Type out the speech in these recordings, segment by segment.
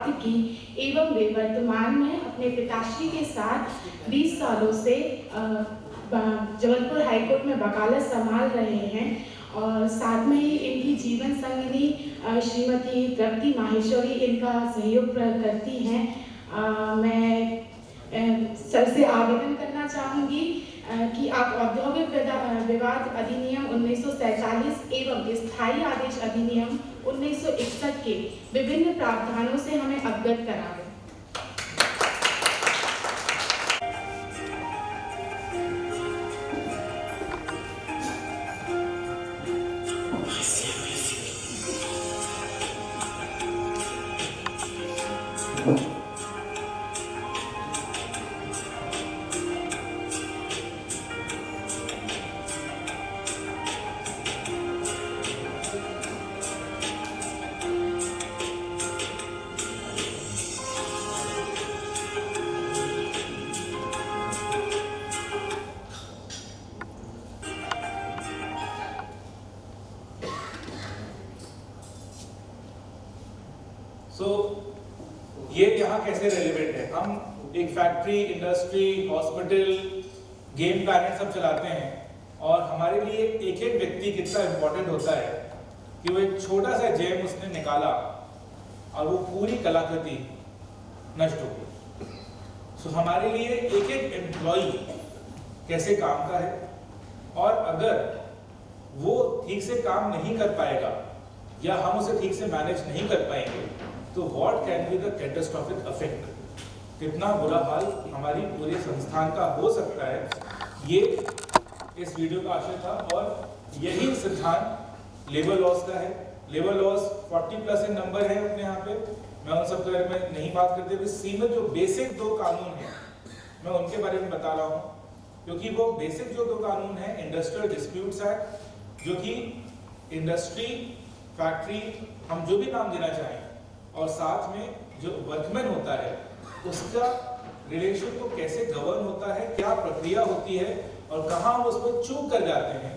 की एवं वे वर्तमान में अपने पिताश्री के साथ 20 सालों से जबलपुर हाईकोर्ट में वकालत संभाल रहे हैं और साथ में ही इनकी जीवन संगिनी श्रीमती तृप्ति माहेश्वरी इनका सहयोग करती हैं। मैं सर से आवेदन करना चाहूँगी कि आप औद्योगिक विवाद अधिनियम 1947 एवं स्थायी आदेश अधिनियम 1961 के विभिन्न प्रावधानों से हमें अवगत कराएं। ये यहाँ कैसे रेलेवेंट है? हम एक factory, industry, hospital, game planet सब चलाते हैं और हमारे लिए एक एक व्यक्ति कितना इम्पोर्टेंट होता है कि वो एक छोटा सा जेम उसने निकाला और वो पूरी कलाकृति नष्ट हो गई। सो हमारे लिए एक एक एम्प्लॉई कैसे काम का है और अगर वो ठीक से काम नहीं कर पाएगा या हम उसे ठीक से मैनेज नहीं कर पाएंगे तो what can be the catastrophic effect, कितना बुरा हाल हमारी पूरे संस्थान का हो सकता है। ये इस वीडियो का आशय था और यही सिद्धांत लेबर लॉस का है। लेबर लॉस 40+ इन नंबर है अपने यहाँ पे, मैं उन सब के बारे में नहीं बात करते हुए सीमित जो बेसिक 2 कानून हैं मैं उनके बारे में बता रहा हूँ, क्योंकि वो बेसिक जो 2 कानून हैं, इंडस्ट्रियल डिस्प्यूट्स एक्ट जो कि इंडस्ट्री, फैक्ट्री, हम जो भी नाम देना चाहें, और साथ में जो वर्कमैन होता है उसका रिलेशन को कैसे गवर्न होता है, क्या प्रक्रिया होती है और कहाँ हम उसमें चूक कर जाते हैं,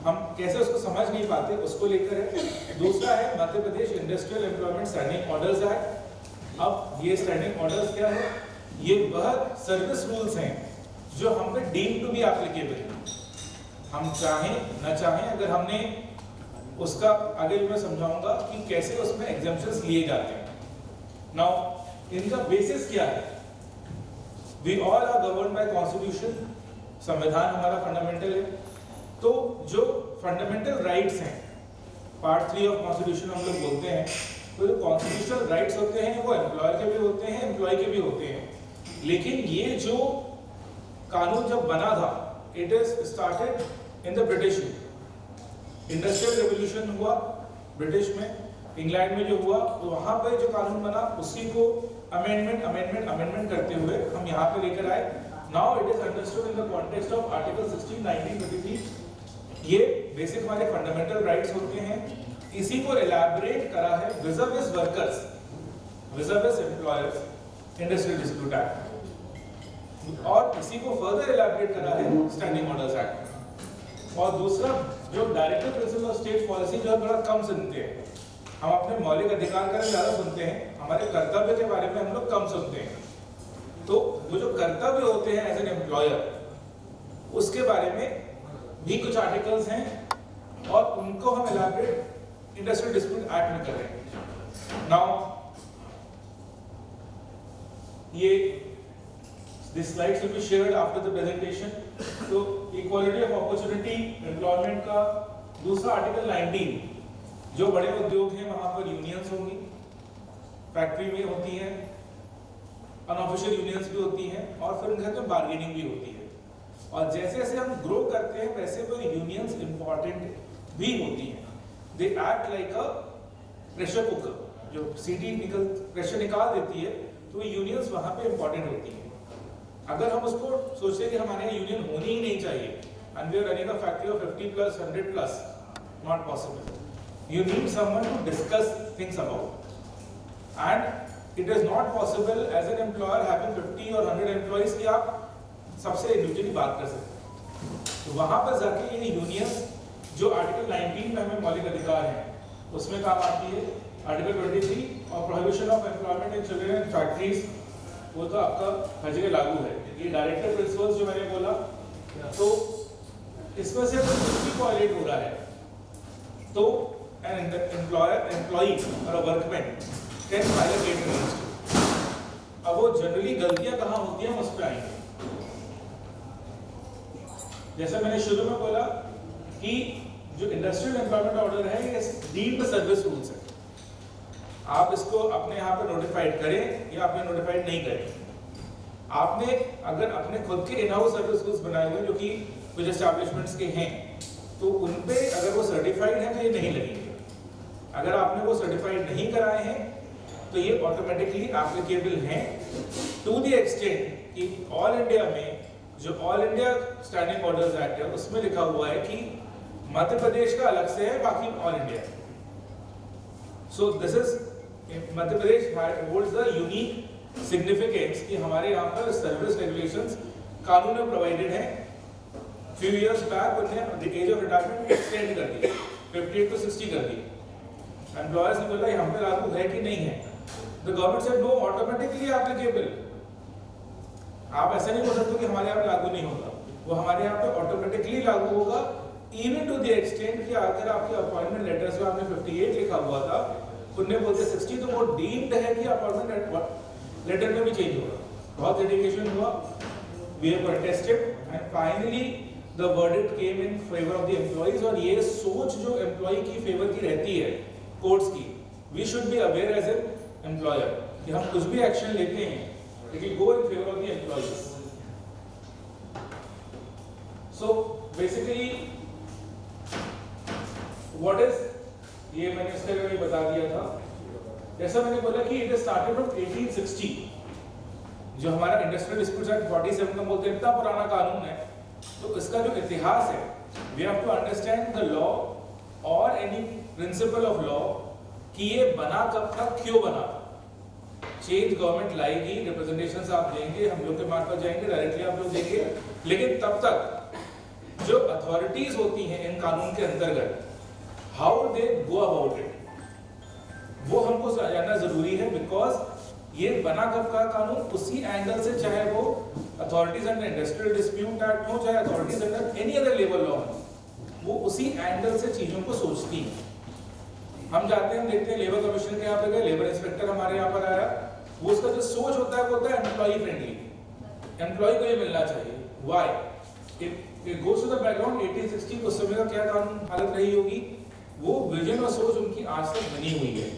हम कैसे उसको समझ नहीं पाते, उसको लेकर है। दूसरा है Madhya Pradesh industrial employment standing orders act. अब ये स्टैंडिंग ऑर्डर्स क्या है? ये वह सर्विस रूल्स हैं जो हम पे डीम्ड टू बी एप्लीकेबल है। हम चाहें न चाहें, अगर हमने उसका आगे मैं समझाऊंगा कि कैसे उसमें एग्जेम्पशंस लिए जाते हैं। नाउ इनका बेसिस क्या है? We all are governed by constitution, संविधान हमारा फंडामेंटल है। तो जो फंडामेंटल राइट्स हैं, पार्ट 3 ऑफ कॉन्स्टिट्यूशन हम लोग बोलते हैं, तो जो कॉन्स्टिट्यूशनल राइट्स होते हैं वो एम्प्लॉयर के भी होते हैं, एम्प्लॉय के भी होते हैं। लेकिन ये जो कानून जब बना था, it is started in the British. Industrial revolution हुआ ब्रिटिश में, इंग्लैंड में जो हुआ, तो वहां पर जो कानून बना उसी को अमेंडमेंट करते हुए हम यहाँ पे लेकर आए। Now it is understood in the context of article 16 1923। ये बेसिक हमारे फंडामेंटल राइट्स होते हैं। इसी को एलैबोरेट करा है विज़ workers, विज़ employers, industrial dispute act, और इसी को फर्दर एलैबोरेट करा है स्टैंडिंग ऑर्डर्स एक्ट। और दूसरा जो directive principle of state policy जो बड़ा कम सुनते हैं, हम अपने मौलिक अधिकार का ज्यादा सुनते हैं, हमारे कर्तव्य के बारे में हम लोग कम सुनते हैं। तो वो जो कर्तव्य होते हैं एज एन एम्प्लॉयर, उसके बारे में भी कुछ आर्टिकल्स हैं और उनको हम एलैबोरेट इंडस्ट्रियल डिस्प्यूट एक्ट में कर रहे हैं। नाउ ये This slides will be shared after the presentation. So equality of opportunity employment का दूसरा आर्टिकल 19, जो बड़े उद्योग हैं वहां पर यूनियंस होंगी, फैक्ट्री में होती हैं, अनऑफिशियल यूनियंस भी होती हैं और फिर उनके साथ बार्गेनिंग भी होती है। और जैसे जैसे हम ग्रो करते हैं वैसे वो यूनियंस इंपॉर्टेंट भी होती हैं। They act like a pressure cooker, जो सीटी प्रेशर निकाल देती है, तो यूनियंस वहां पे इंपॉर्टेंट होती है। अगर हम उसको सोचते कि हमारे यहाँ यूनियन होनी ही नहीं चाहिए, and we are running a factory of 50+, 100+, not possible. You need someone to discuss things about, and it is not possible as an employer having 50 or 100 employees कि आप सबसे इंडिविजुअली बात कर सकते। तो वहाँ पर जाके ये यूनियन जो आर्टिकल 19 में हमें मौलिक अधिकार है उसमें काम आती है, आर्टिकल 23 और prohibition of employment in children in factories, वो तो आपका हर जगह लागू है। ये डायरेक्टिव प्रिंसिपल्स जो मैंने बोला, तो इसमें से अगर कुछ भी वायलेट हो रहा है तो एन एम्प्लॉई और a workman can file a case against you. अब वो जनरली गलतियां कहाँ होती हैं, उस पर आएंगे। जैसे मैंने शुरू में बोला कि जो इंडस्ट्रियल एम्प्लॉयमेंट ऑर्डर है ये डीम्ड सर्विस रूल्स है। आप इसको अपने यहाँ पे नोटिफाइड करें या आपने नोटिफाइड नहीं करें, आपने अगर अपने खुद के इन हाउस सर्विस रूल्स बनाए हुए जो कि कुछ एस्टैब्लिशमेंट्स के हैं, तो उन पे अगर वो सर्टिफाइड है तो ये नहीं लगेंगे। अगर आपने वो सर्टिफाइड नहीं कराए हैं तो ये ऑटोमेटिकली एप्लीकेबल हैं, टू द एक्सटेंट कि ऑल इंडिया में जो all India standing orders act है उसमें लिखा हुआ है कि मध्य प्रदेश का अलग से है, बाकी all India. So this is Madhya Pradesh holds the unique significance कि हमारे यहाँ पर सर्विस रेगुलेशंस कानून में प्रोवाइडेड है। फ्यू इयर्स बैक उन्होंने एज ऑफ रिटायरमेंट एक्सटेंड कर दी, 58 to 60 कर दी। एम्प्लॉयर्स ने बोला यहाँ पे लागू है कि नहीं है, the government said no, automatically applicable. आप ऐसा नहीं बोल सकते कि हमारे यहाँ पे लागू नहीं होगा, वो हमारे यहाँ पे ऑटोमेटिकली लागू होगा, इवन टू द एक्सटेंट कि अगर आपके अपॉइंटमेंट लेटर्स में आपने 58 लिखा हुआ था, उन्हें बोलते 60, तो वो डीम्ड है कि अपॉइंटमेंट लेटर में भी चेंज होगा। बहुत लिटिगेशन हुआ, we have contested and finally the verdict came in favour of the employees. और ये सोच जो एम्प्लॉय की फेवर की रहती है कोर्ट्स की, we should be aware as an employer कि हम कुछ भी एक्शन लेते हैं it will go in favour of the employees. So basically what is, ये मैंने इसके बारे में बता दिया था। जैसा मैंने बोला कि इट इज स्टार्टेड फ्रॉम 1860, जो हमारा इंडस्ट्रियल डिस्प्यूट्स एक्ट 47 का बोलते हैं, इतना पुराना कानून है। तो इसका जो इतिहास है, we have to understand the law और एनी प्रिंसिपल ऑफ लॉ कि ये बना कब था, क्यों बना। चेंज गवर्नमेंट लाएगी, रिप्रेजेंटेशंस आप देंगे, हम लोग के मार्फत जाएंगे, डायरेक्टली आप लोग देंगे, लेकिन तब तक जो अथॉरिटीज होती हैं इन कानून के अंतर्गत, how they go about it, वो हमको जानना जरूरी है। बिकॉज ये बना कब का कानून, उसी एंगल से, चाहे वो authorities under industrial dispute act हो, चाहे authorities under any other labour law हो, वो उसी एंगल से चीजों को सोचती हैं। हम जाते हैं, देखते हैं लेबर कमीशन के यहाँ पे गए, लेबर इंस्पेक्टर हमारे यहाँ पर आया, वो उसका जो सोच होता है वो होता है एम्प्लॉय फ्रेंडली, एम्प्लॉय को ये मिलना चाहिए। Why? It goes to the background 1860 उस समय का क्या कानून हालत रही होगी, वो विजन और सोच उनकी आज तक बनी हुई है।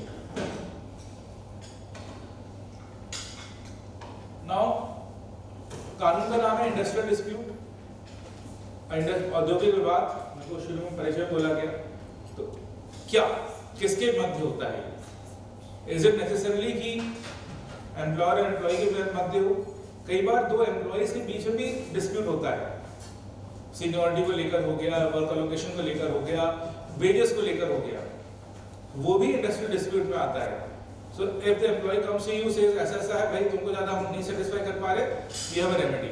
नाउ कानून का नाम है इंडस्ट्रियल डिस्प्यूट, औद्योगिक विवाद, मेरे को शुरू में परिचय बोला गया। तो क्या, किसके मध्य होता है? इज इट नेसेसरली कि एम्प्लॉयर और एम्प्लॉय के मध्य हो? कई बार दो एम्प्लॉयज के बीच में भी डिस्प्यूट होता है, सीनियरिटी को लेकर हो गया, वर्क एलोकेशन को लेकर हो गया, वेजेस को लेकर हो गया, वो भी इंडस्ट्रियल डिस्प्यूट में आता है। So if the employee comes to you says ऐसा ऐसा है भाई, तुमको ज्यादा हम नहीं सेटिस्फाई कर पा रहे, we have a remedy.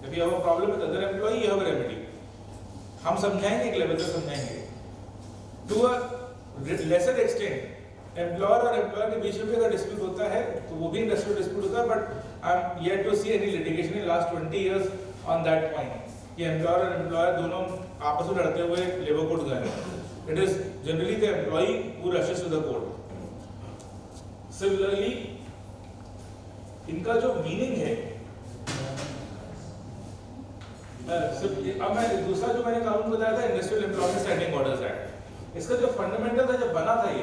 If you have a problem with other employee, you have a remedy. हम समझाएंगे, एक लेवल तक समझाएंगे। To a lesser extent employer और एम्प्लॉयर के बीच में अगर डिस्प्यूट होता है तो वो भी इंडस्ट्रियल डिस्प्यूट होता है, but I am yet to see any litigation in last 20 years on that point कि एम्प्लॉयर और एम्प्लॉयर दोनों आपस में लड़ते हुए लेबर कोर्ट गए। It is generally the employee who rushes to the court. Similarly इनका जो मीनिंग है, अब मैं दूसरा जो मैंने कानून बताया था industrial employment standing orders act, इसका जो फंडामेंटल था जब बना था ये,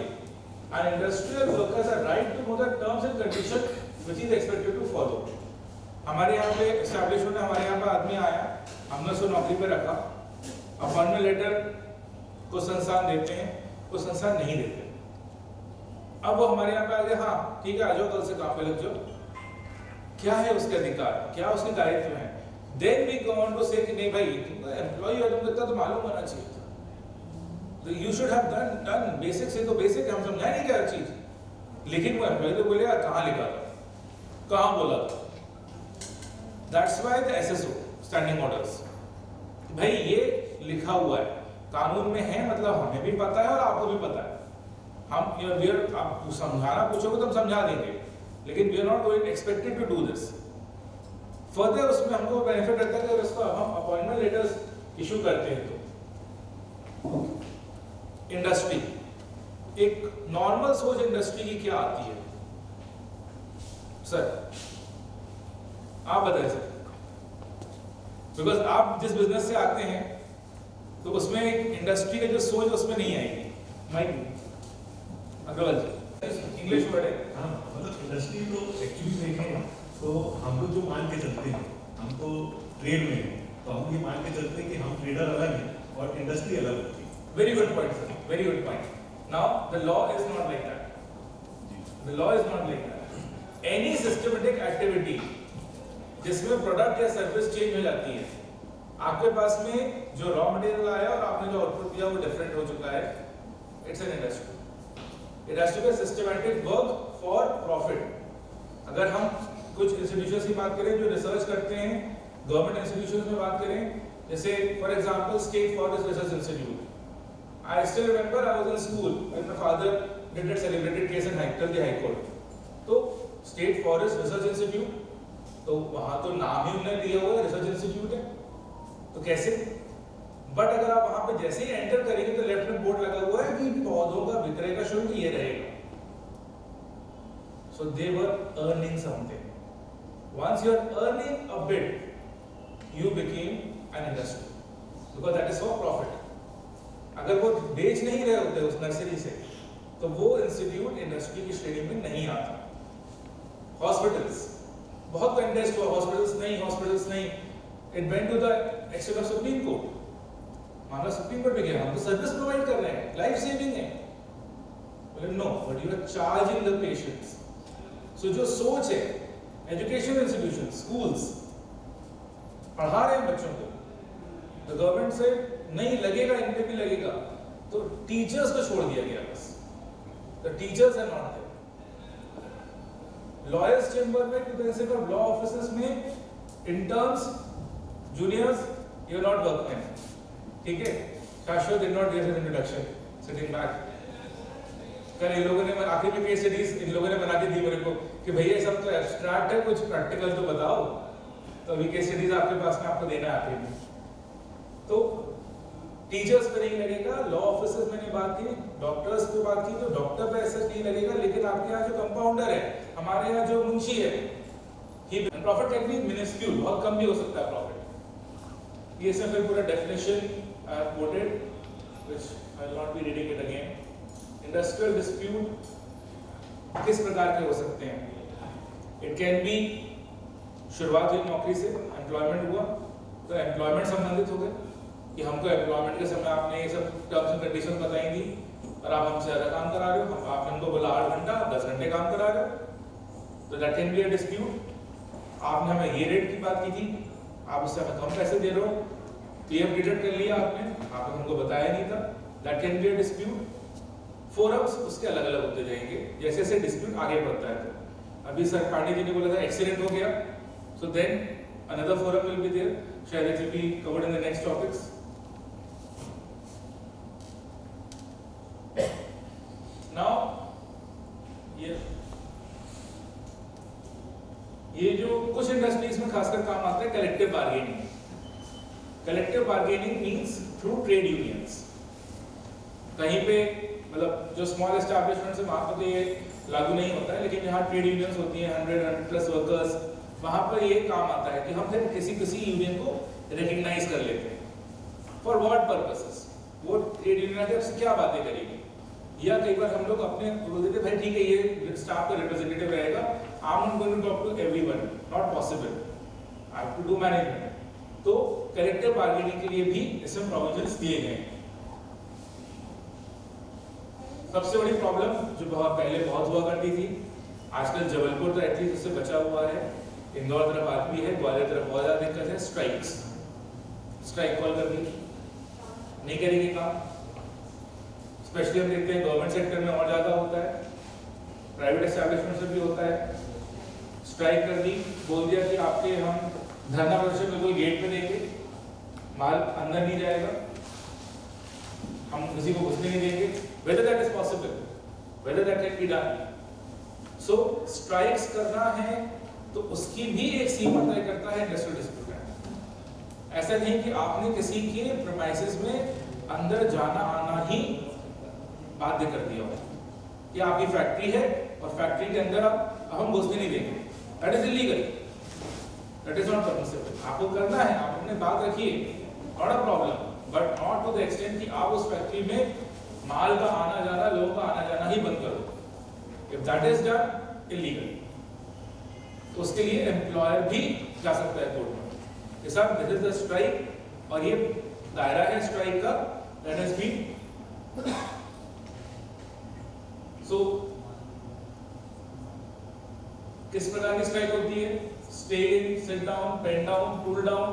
an industrial workers are right to know the terms and condition which is expected to follow. हमारे यहाँ पे एस्टैब्लिश होने हमारे यहाँ पे आदमी आया, हमने उसको नौकरी पे रखा, अपॉइंटमेंट लेटर को संस्थान देते हैं, वो संस्थान नहीं देते। अब वो हमारे यहाँ पे आ गया, हाँ ठीक है आ जाओ, कल से काम पे लग जाओ। क्या है उसके अधिकार, क्या उसके दायित्व है? Then we go on to say कि नहीं भाई तुम एम्प्लॉय हो, तुम तो मालूम होना चाहिए था, तो you should have done basic से, तो बेसिक हम समझाएंगे क्या हर चीज। लेकिन वो एम्प्लॉय तो बोले कहाँ लिखा था, कहाँ बोला था? That's why the SSO standing orders, भाई ये लिखा हुआ है कानून में है, मतलब हमें भी पता है और आपको भी पता है, हम वी आर, आप समझाना पूछोगे तो हम समझा देंगे, लेकिन we are not going expected to do this. Further उसमें हमको बेनिफिट रहता है कि उसको हम अपॉइंटमेंट लेटर्स इशू करते हैं तो इंडस्ट्री, एक नॉर्मल सोच इंडस्ट्री की क्या आती है सर, आप बताइए सर, बिकॉज आप जिस बिजनेस से आते हैं तो उसमें एक इंडस्ट्री का जो सोच उसमें नहीं आएगी। माइक अग्रवाल जी, इंग्लिश वर्ड है। हाँ, मतलब इंडस्ट्री तो एक्चुअली देखें तो हम लोग जो मान के चलते हैं, हम तो ट्रेड में हैं, तो हम ये मान के चलते हैं कि हम ट्रेडर अलग हैं और इंडस्ट्री अलग होती है। Very good point sir, very good point. Now the law is not like that, the law is not like that. Any systematic activity जिसमें प्रोडक्ट या सर्विस चेंज हो जाती है, आपके पास में जो रॉ मटेरियल आया और आपने जो आउटपुट दिया वो डिफरेंट हो चुका है, it's an industry. It has to be systematic work for profit. अगर हम कुछ इंस्टीट्यूशंस की बात करें जो रिसर्च करते हैं, गवर्नमेंट इंस्टीट्यूशंस में बात करें, जैसे for example state forest research institute, I still remember I was in school when my father did that celebrated case in high court. तो स्टेट फॉरेस्ट रिसर्च इंस्टीट्यूट, तो वहां तो नाम ही उन्होंने दिया हुआ है, रिसर्च इंस्टीट्यूट है, तो कैसे? बट अगर आप वहां पे जैसे ही एंटर करेंगे तो लेफ्ट में बोर्ड लगा हुआ है कि पौधों का विक्रय का शुल्क ये रहेगा। So they were earning something. Once you are earning a bit, you became an industry because that is for profit। अगर वो बेच नहीं रहे होते उस नर्सरी से तो वो इंस्टीट्यूट इंडस्ट्री की श्रेणी में नहीं आता। हॉस्पिटल्स, बहुत कंटेस्ट हुआ, हॉस्पिटल्स नहीं, it went to the action of supreme court. मामला सुप्रीम कोर्ट में गया, हम तो सर्विस प्रोवाइड कर रहे हैं, लाइफ सेविंग है, बोले no, but you are charging the patients. So जो सोच है, एजुकेशन इंस्टीट्यूशन, स्कूल्स पढ़ा रहे हैं बच्चों को, तो गवर्नमेंट से नहीं लगेगा, इन पे भी लगेगा, तो टीचर्स को छोड़ दिया गया बस। The teachers are not there. Lawyers chamber में, प्रिंसिपल लॉ ऑफिसेस में interns, juniors, you are not workman, ठीक है? Shashwat did not give his introduction, sitting back. कल इन लोगों ने आखिर में केस स्टडीज इन लोगों ने बना के दी मेरे को कि भैया सब तो एब्स्ट्रैक्ट है, कुछ प्रैक्टिकल तो बताओ। तो अभी केस स्टडीज आपके पास में आपको देना है आखिर में। तो टीचर्स पे नहीं लगेगा, लॉ ऑफिसर्स मैंने बात की, डॉक्टर्स पे बात की, तो डॉक्टर पे ऐसा नहीं लगेगा, लेकिन आपके यहाँ जो कंपाउंडर है, हमारे यहाँ जो मुंशी है, ही प्रॉफिट कैन बी मिनिस्क्यूल, बहुत कम भी हो सकता है प्रॉफिट। ये इसमें फिर पूरा definition coated, which I will not be reading it again. Industrial dispute किस प्रकार के हो सकते हैं? इट कैन बी शुरुआत हुई नौकरी से, एम्प्लॉयमेंट हुआ, तो एम्प्लॉयमेंट संबंधित हो गए कि हमको एम्प्लॉयमेंट के समय आपने ये सब टर्म्स एंड कंडीशन बताई थी और आप हमसे ज़्यादा काम करा रहे हो, आपने हमको बोला 8 घंटा, 10 घंटे काम करा रहे हो, तो that can be a dispute. आपने हमें ये रेट की बात की थी, आप उससे हमें कम पैसे दे रहे हो, पीएफ डिडक्ट कर लिया आपने हमको बताया नहीं था, that can be a dispute. Forums उसके अलग अलग होते जाएंगे जैसे जैसे डिस्प्यूट आगे बढ़ता है। तो अभी सर पांडे जी ने बोला था एक्सीडेंट हो गया, so then another forum will be there, shall it will be covered in the next topics। now ये जो कुछ इंडस्ट्रीज में खासकर काम आता है collective bargaining. Collective bargaining means through trade unions. कहीं पे मतलब जो स्मॉल एस्टैब्लिशमेंट्स है वहां पर तो ये लागू नहीं होता है, लेकिन यहाँ ट्रेड यूनियंस होती हैं 100+ वर्कर्स, वहां पर ये काम आता है कि हम फिर किसी यूनियन को रिकॉग्नाइज कर लेते हैं। For what purposes? वो ट्रेड यूनियन आपसे क्या बातें करेगी, या कई बार हम लोग अपने बोल देते भाई ठीक है ये स्टाफ का रिप्रेजेंटेटिव रहेगा, I am not going to talk to everyone, not possible, I have to do management. तो कलेक्टिव बार्गेनिंग के लिए भी इसमें प्रोविजंस दिए गए हैं। सबसे बड़ी प्रॉब्लम जो पहले बहुत हुआ करती थी, आजकल जबलपुर तो एटलीस्ट उससे बचा हुआ है, इंदौर तरफ आज भी है, ग्वालियर तरफ बहुत ज्यादा दिक्कत है, स्ट्राइक्स। स्ट्राइक कॉल कर दी, नहीं करेंगे काम। स्पेशली हम देखते हैं गवर्नमेंट सेक्टर में और ज्यादा होता है, प्राइवेट एस्टैब्लिशमेंट से भी होता है। स्ट्राइक कर दी, बोल दिया कि आपके हम धरना प्रदर्शन बिल्कुल गेट पे देंगे, माल अंदर नहीं जाएगा, हम किसी को घुसने नहीं देंगे। Whether that is possible, whether that can be done. So strikes करना है तो उसकी भी एक सीमा तय करता है इंडस्ट्रियल डिस्प्यूट एक्ट। ऐसा नहीं कि आपने किसी के प्रीमाइसेस में अंदर जाना आना ही बाध्य कर दिया हो कि आपकी फैक्ट्री है और फैक्ट्री के अंदर आप हम घुसने नहीं देंगे, that is illegal, that is not permissible. आपको करना है, आप अपने बात रखिए, not a problem, but not to the extent कि आप उस फैक्ट्री में माल का आना जाना, लोगों का आना जाना ही बंद करो। If that is done illegal, तो उसके लिए एम्प्लॉयर भी जा सकता है कोर्ट में कि sir this is the strike और ये दायरा है स्ट्राइक का, दैट हैज बीन सो किस प्रकार की स्ट्राइक होती है? Stay in, sit down, pen down, cool down,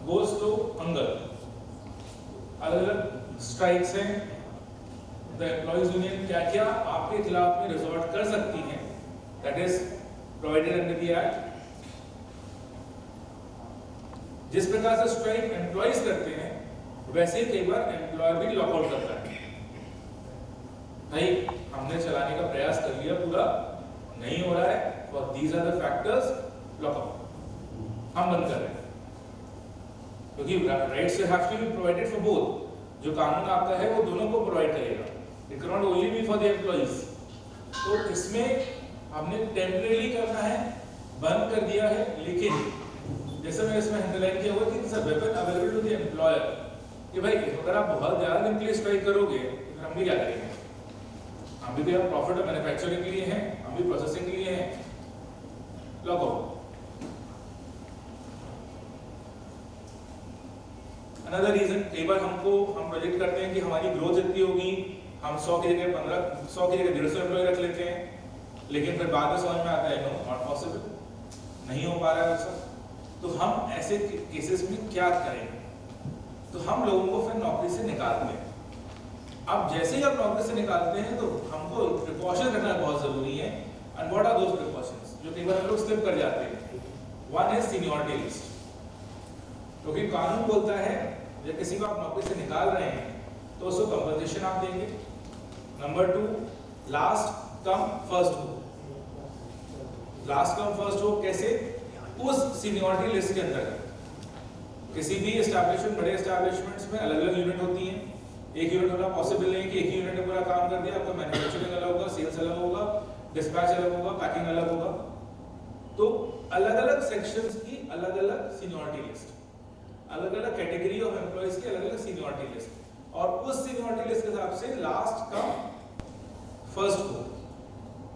go slow, hunger, अलग अलग स्ट्राइक्स हैं। द एम्प्लॉइज यूनियन क्या क्या आपके खिलाफ में रिजॉर्ट कर सकती हैं, that is provided under the act. जिस प्रकार से स्ट्राइक एम्प्लॉइज करते हैं वैसे ही कई बार एम्प्लॉयर भी लॉकआउट करता है। भाई हमने चलाने का प्रयास कर लिया, पूरा नहीं हो रहा है, और these are the factors, lockout, हम बंद कर रहे हैं, क्योंकि rights have to be provided for both. जो कानून आपका है वो दोनों को प्रोवाइड करेगा, it can not only be for the employees. तो इसमें हमने टेम्परेरी करना है, बंद कर दिया है, लेकिन जैसे मैं इसमें अंडरलाइन किया हुआ कि it's a weapon available to the employer, कि भाई अगर आप बहुत ज्यादा दिन के लिए स्ट्राइक करोगे तो हम भी क्या करेंगे? हम भी तो प्रॉफिट और मैन्युफैक्चरिंग के लिए हैं, हम भी प्रोसेसिंग के लिए हैं। लॉकआउट। अनदर रीजन, कई बार हम प्रोजेक्ट करते हैं कि हमारी ग्रोथ जितनी होगी, हम 100 की जगह 100 की जगह 150 एम्प्लॉय रख लेते हैं, लेकिन फिर बाद में समझ में आता है नो, नॉट पॉसिबल, नहीं हो पा रहा है वैसा। तो हम ऐसे केसेस में क्या करें? तो हम लोगों को फिर नौकरी से निकालते हैं। अब जैसे ही आप नौकरी से निकालते हैं तो हमको प्रिकॉशन रखना बहुत जरूरी है। And what are those precautions जो कई बार हम लोग स्लिप कर जाते हैं? वन इज सीनियरिटी लिस्ट, क्योंकि कानून बोलता है जब किसी को आप नौकरी से निकाल रहे हैं तो उसको कंपनसेशन आप देंगे। नंबर 2, लास्ट कम फर्स्ट हो। लास्ट कम फर्स्ट हो कैसे? उस सीनियरिटी लिस्ट के अंदर किसी भी एस्टैब्लिशमेंट, बड़े एस्टैब्लिशमेंट्स में अलग अलग यूनिट होती हैं। एक यूनिट होना पॉसिबल नहीं कि एक ही यूनिट ने पूरा काम कर दिया। आपका मैन्युफैक्चरिंग अलग होगा, सेल्स अलग होगा, डिस्पैच अलग होगा, पैकिंग अलग होगा। तो अलग अलग सेक्शंस की अलग अलग सीनियरिटी लिस्ट, अलग अलग कैटेगरी ऑफ एम्प्लॉइज की अलग अलग सीनियरिटी लिस्ट, और उस सीनियरिटी लिस्ट के हिसाब से लास्ट कम फर्स्ट को,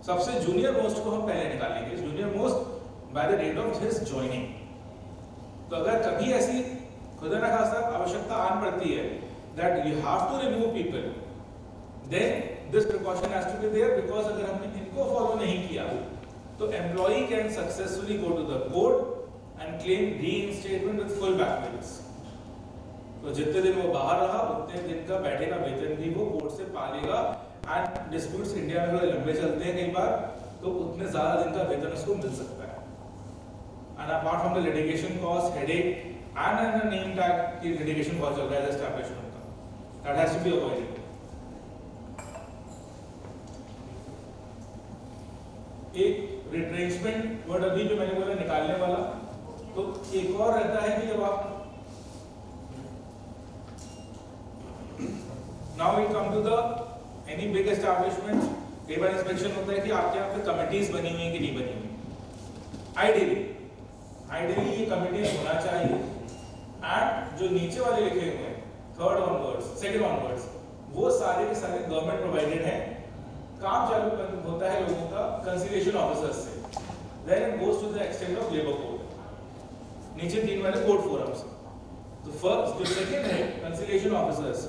सबसे जूनियर मोस्ट को हम पहले निकालेंगे, junior most by the date of his joining. तो अगर कभी ऐसी खुदा ना खासा आवश्यकता आन पड़ती है that you have to remove people, then this precaution has to be there, because अगर हमने इनको फॉलो नहीं किया तो employee can successfully go to the court and claim reinstatement with full back payments। तो जितने दिन वो बाहर रहा उतने दिन का बैठे का वेतन भी वो कोर्ट से पालेगा। एंड डिस्प्यूट्स इंडिया में थोड़े लंबे चलते हैं कई बार, तो उतने ज्यादा दिन का वेतन उसको मिल सकता है। And apart from the litigation cost, headache and name tag की लिटिगेशन कॉस्ट चल रहा है establishment, that has to be avoided। एक रिट्रेंचमेंट वर्ड अभी जो मैंने बोला निकालने वाला, तो एक और रहता है कि जब आप now we come to the any big establishment, कई बार इंस्पेक्शन होता है कि आपके यहाँ पे कमिटीज बनी हुई है कि नहीं बनी हुई। आइडियली ये कमिटीज होना चाहिए, एंड जो नीचे वाले लिखे हुए हैं थर्ड ऑनवर्ड्स, सेकंड ऑनवर्ड्स, वो सारे के सारे गवर्नमेंट प्रोवाइडेड हैं। काम चालू होता है लोगों का कंसिलिएशन ऑफिसर्स से, then it goes to the extent of labour code, नीचे 3 वाले कोड फोरम्स। तो फर्स्ट जो सेकंड है कंसिलिएशन ऑफिसर्स,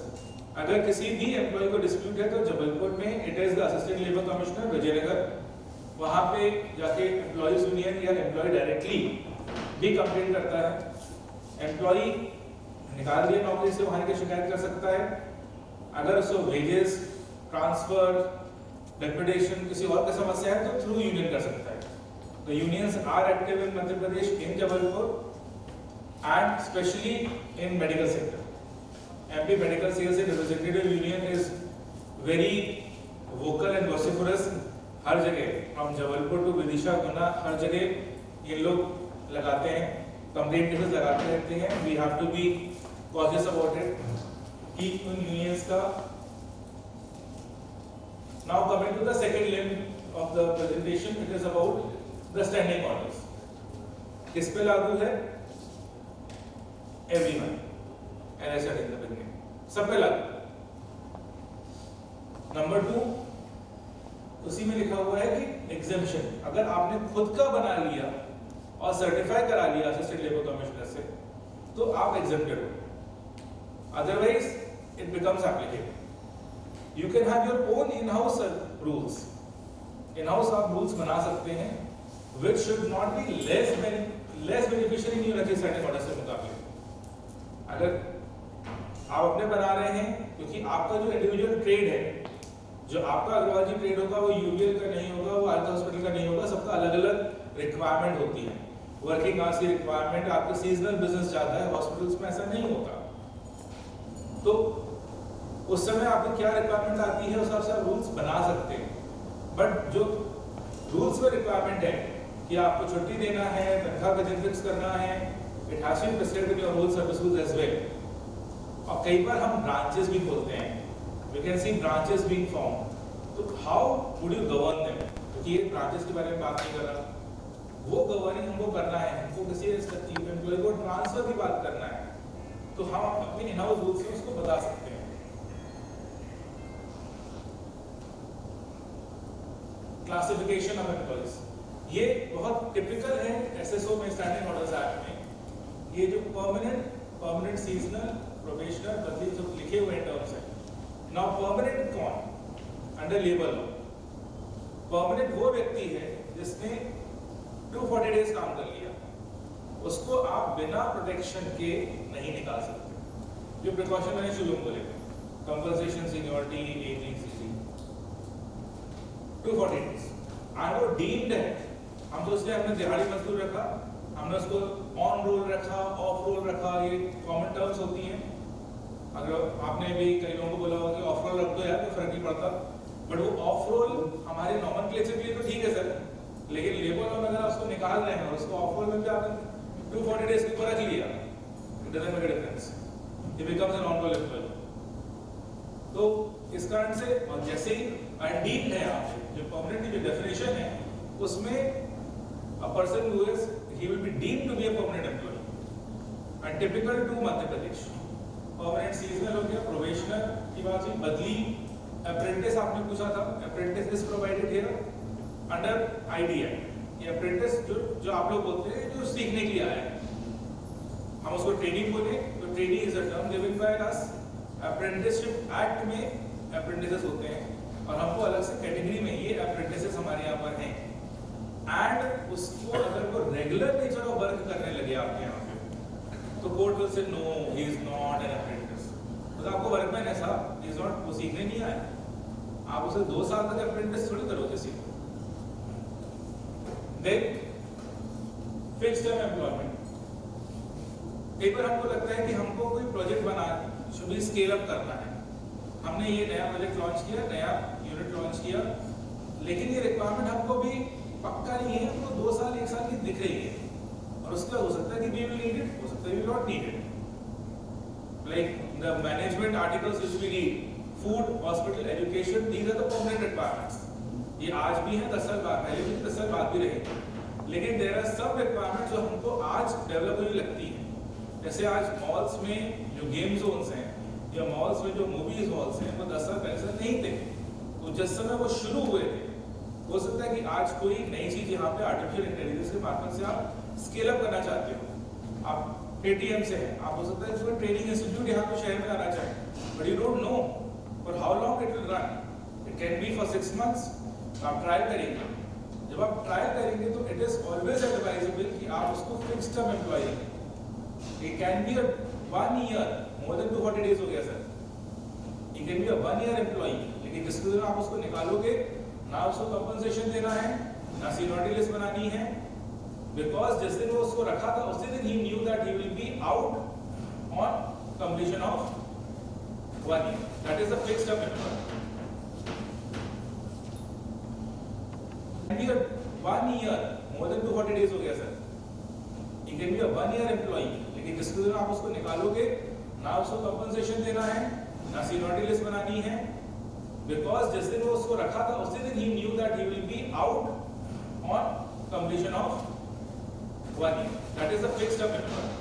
अगर किसी भी एम्प्लॉय को डिस्प्यूट है तो जबलपुर में it is the assistant labour commissioner Vijaynagar, वहां पे जाके एम्प्लॉइज यूनियन या एम्प्लॉय डायरेक्टली भी कंप्लेंट करता है। एम्प्लॉय निकाल दिया नौकरी से, वहां की शिकायत कर सकता है। अगर उसको वेजेस, ट्रांसफर, डेपुटेशन, किसी और की समस्या है तो थ्रू यूनियन कर सकता है। The unions are active in Madhya Pradesh, in Jabalpur, and specially in medical sector. MP medical sales and representative union is very vocal and vociferous हर जगह, फ्रॉम जबलपुर टू विदिशा, गुना, हर जगह ये लोग लगाते हैं, कंप्लेंट केसेस लगाते रहते हैं। We have to be cautious about it. Keep उन यूनियंस का। Now coming to the second limb of the presentation, it is about the standing orders. किस पे लागू है? Everyone, as I said in the beginning, सब पे लागू। Number 2, उसी में लिखा हुआ है कि एग्जेम्पशन, अगर आपने खुद का बना लिया और सर्टिफाई करा लिया असिस्टेंट लेबर कमिश्नर से, तो आप एग्जेम्प्टेड हो, otherwise it becomes applicable. You can have your own in house rules, in house आप रूल्स बना सकते हैं which should not be less beneficial in your standing order से मुकाबले। अगर आप अपने बना रहे हैं, क्योंकि आपका जो इंडिविजुअल ट्रेड है, जो आपका अग्रवाल जी ट्रेड होगा वो यूबीएल का नहीं होगा, वो आयुर्वेद हॉस्पिटल का नहीं होगा, सबका अलग अलग रिक्वायरमेंट होती है। वर्किंग आवर्स की रिक्वायरमेंट, आपके सीजनल बिजनेस ज्यादा है, हॉस्पिटल्स में ऐसा नहीं होता। तो उस समय आपकी क्या रिक्वायरमेंट आती है, उस हिसाब से आप रूल्स बना सकते हैं। बट जो रूल्स में रिक्वायरमेंट है कि आपको छुट्टी देना है, तनख्वाह का दिन फिक्स करना है, it has to be prescribed in your rules and rules as well. और कई बार हम ब्रांचेस भी खोलते हैं, we can see branches being form, तो how would you govern them? क्योंकि ये ब्रांचेस के बारे में बात नहीं कर रहा, वो गवर्निंग हमको करना है, हमको किसी एम्प्लॉय को ट्रांसफर की बात करना है, तो हम अपने इन हाउस रूल्स से उसको बता सकते हैं। क्लासिफिकेशन ऑफ एम्प्लॉइज, ये बहुत टिपिकल है एसएसओ में, स्टैंडिंग ऑर्डर्स एक्ट में। ये जो परमानेंट, सीजनल, प्रोबेशनर, बदली जो लिखे हुए टर्म्स हैं। नाउ परमानेंट कौन? अंडर लेबर लॉ परमानेंट वो व्यक्ति है जिसने 240 डेज काम कर लिया, उसको आप बिना प्रोटेक्शन के नहीं निकाल सकते। जो प्रिकॉशन मैंने शुरू में बोले, कंपनसेशन, सीनियरिटी, एज, 240 डेज। आज वो डीम्ड है, हम तो उसने हमने दिहाड़ी मजदूर रखा, हमने उसको ऑन रोल रखा, ऑफ रोल रखा, ये कॉमन टर्म्स होती हैं। अगर आपने भी कई लोगों को बोला होगा कि ऑफ रोल रख दो यार, कोई फर्क नहीं पड़ता, बट वो ऑफ रोल हमारे नॉमेनक्लेचर के लिए तो ठीक है सर, लेकिन लेबर लॉ में अगर उसको निकाल रहे हैं और उसको ऑफ रोल में भी आपने 240 डेज के ऊपर रख लिया, it doesn't make a difference, it becomes an on roll employee. तो इस कारण से, और जैसे ही अनडीम्ड है, आप जो परमानेंट की जो डेफिनेशन है उसमें a person who is, he will be deemed to be a permanent employee and typical to Madhya Pradesh। Permanent, seasonal हो गया, प्रोबेशनर की बात हुई, बदली, अप्रेंटिस आपने पूछा था, apprentice is provided here under IDI. ये अप्रेंटिस जो आप लोग बोलते हैं, जो सीखने के लिए आया है, हम उसको ट्रेनिंग बोले, तो training is a term given by us. Apprenticeship act में अप्रेंटिसेस होते हैं, और हमको अलग से कैटेगरी में ये अप्रेंटिसेस हमारे यहाँ पर हैं। एंड उसको अगर वो रेगुलर नेचर ऑफ वर्क करने लगे आपके यहाँ पे, तो court will say no, he is not an apprentice. तो आपको वर्कमैन है साहब, ही इज नॉट, वो सीखने नहीं आया, आप उसे 2 साल तक अप्रेंटिस थोड़ी करोगे सीखो। देन फिक्स्ड टर्म एम्प्लॉयमेंट, कई बार हमको लगता है कि हमको कोई प्रोजेक्ट बना, शुड बी स्केल अप करना है, हमने ये नया प्रोजेक्ट लॉन्च किया, नया यूनिट लॉन्च किया, लेकिन ये रिक्वायरमेंट हमको भी पक्का नहीं है, हमको 2 साल 1 साल की दिख रही है, और उसका हो सकता है कि वी विल नीड इट, हो सकता है we will not need it. Like the management articles which we read, food, hospital, education, these are the permanent requirements. ये आज भी है, 10 साल बाद पहले भी, 10 साल बाद भी रहेंगे, लेकिन देयर आर सब रिक्वायरमेंट्स जो हमको आज डेवलप होने लगती है। जैसे आज मॉल्स में जो गेम जोन्स हैं, या मॉल्स में जो मूवीज हॉल्स हैं, वो 10 साल पहले से नहीं थे, तो जिस समय वो शुरू हुए थे, हो सकता है कि आज कोई नई चीज यहाँ पे आर्टिफिशियल इंटेलिजेंस के माध्यम से आप स्केल अप करना चाहते हो। आप पेटीएम से हैं, आप हो सकता है कोई ट्रेनिंग इंस्टीट्यूट यहाँ पे शहर में लाना चाहें, but you don't know for how long it will run, it can B for 6 months। आप ट्रायल करेंगे, जब आप ट्रायल करेंगे तो इट इज ऑलवेज एडवाइजेबल कि आप उसको फिक्स्ड टर्म एम्प्लॉय रखें। It can be 1 year, more than 240 days हो गया sir, it can be 1 year employee, लेकिन जिसके दिन आप उसको निकालोगे, ना उसको कंपनसेशन देना है, ना सीनियरिटी लिस्ट बनानी है, बिकॉज जिस दिन वो उसको रखा था उसी दिन ही new that he will be out on completion of 1 year, that is the fixed term employ. year, more than 240 days हो गया sir, he can be a 1 year employee, लेकिन जिस दिन आप उसको निकालोगे ना उसको कंपनसेशन देना है ना सीनियरिटी लिस्ट बनानी है, because जिस दिन वो उसको रखा था उसी दिन he knew that he will be out on completion of 1 year. That is a fixed term employee.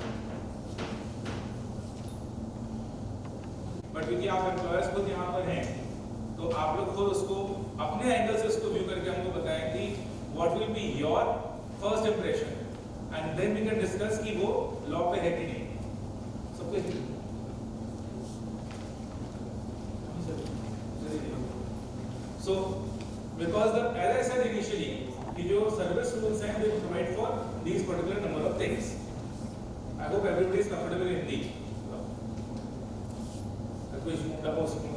But क्योंकि आप एम्प्लॉयर्स खुद यहाँ पर हैं तो आप लोग खुद उसको अपने एंगल से उसको व्यू करके हमको बताएं कि what will be your first impression and then we can discuss कि वो लॉ पे है कि नहीं सबके। So because the as I said initially कि जो सर्विस रूल्स हैं they provide for these particular number of things. I hope everybody is comfortable in Hindi. कुछ मुद्दा हो सकता है।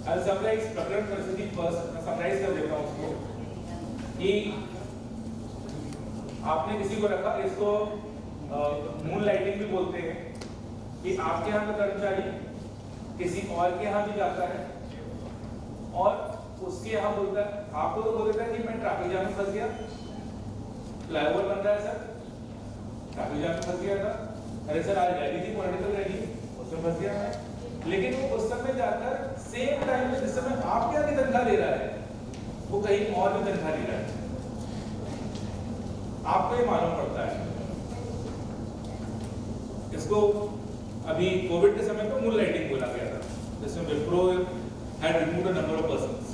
I'll summarize प्रकरण परिस्थिति फर्स्ट, मैं समराइज कर देता हूँ उसको कि आपने किसी को रखा, इसको मून लाइटिंग भी बोलते हैं कि आपके यहाँ का कर्मचारी किसी और के यहाँ भी जाता है और उसके यहाँ बोलता है, आपको तो बोल देता है कि मैं ट्रैफिक जाम में फंस गया, फ्लाईओवर बन रहा है सर, ट्रैफिक जाम में फंस गया था, अरे सर आज रैली थी, पॉलिटिकल रैली, उसमें फंस गया मैं। लेकिन वो उस समय जाकर सेम टाइम में जिस समय आपके यहाँ की तनख्वाह ले रहा है वो कहीं और भी तनख्वाह ले रहा है, आपको ये मालूम पड़ता है। इसको अभी कोविड के समय पे मून लाइटिंग बोला गया था, जिसमें Wipro had removed a number of persons.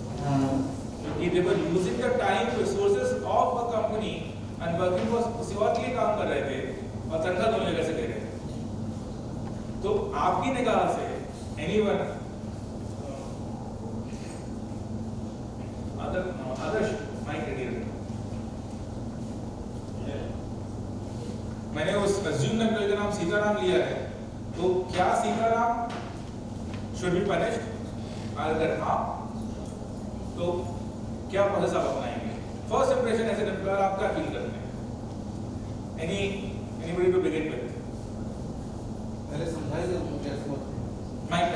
They were using the time resources of a company and working for किसी और के लिए काम कर रहे थे और तनख्वाह दोनों जगह से ले रहे थे। तो आपकी निगाह से anyone आदर्श माइक रेडी रखो। मैंने उस assumed employee का नाम सीताराम लिया है, तो क्या सीताराम should be punished? अगर हाँ तो क्या प्रोसेस आप अपनाएंगे? First impression as an employer आप क्या फील करते हैं? Anybody to begin with? पहले समझाएंगे उनको कैसे माइक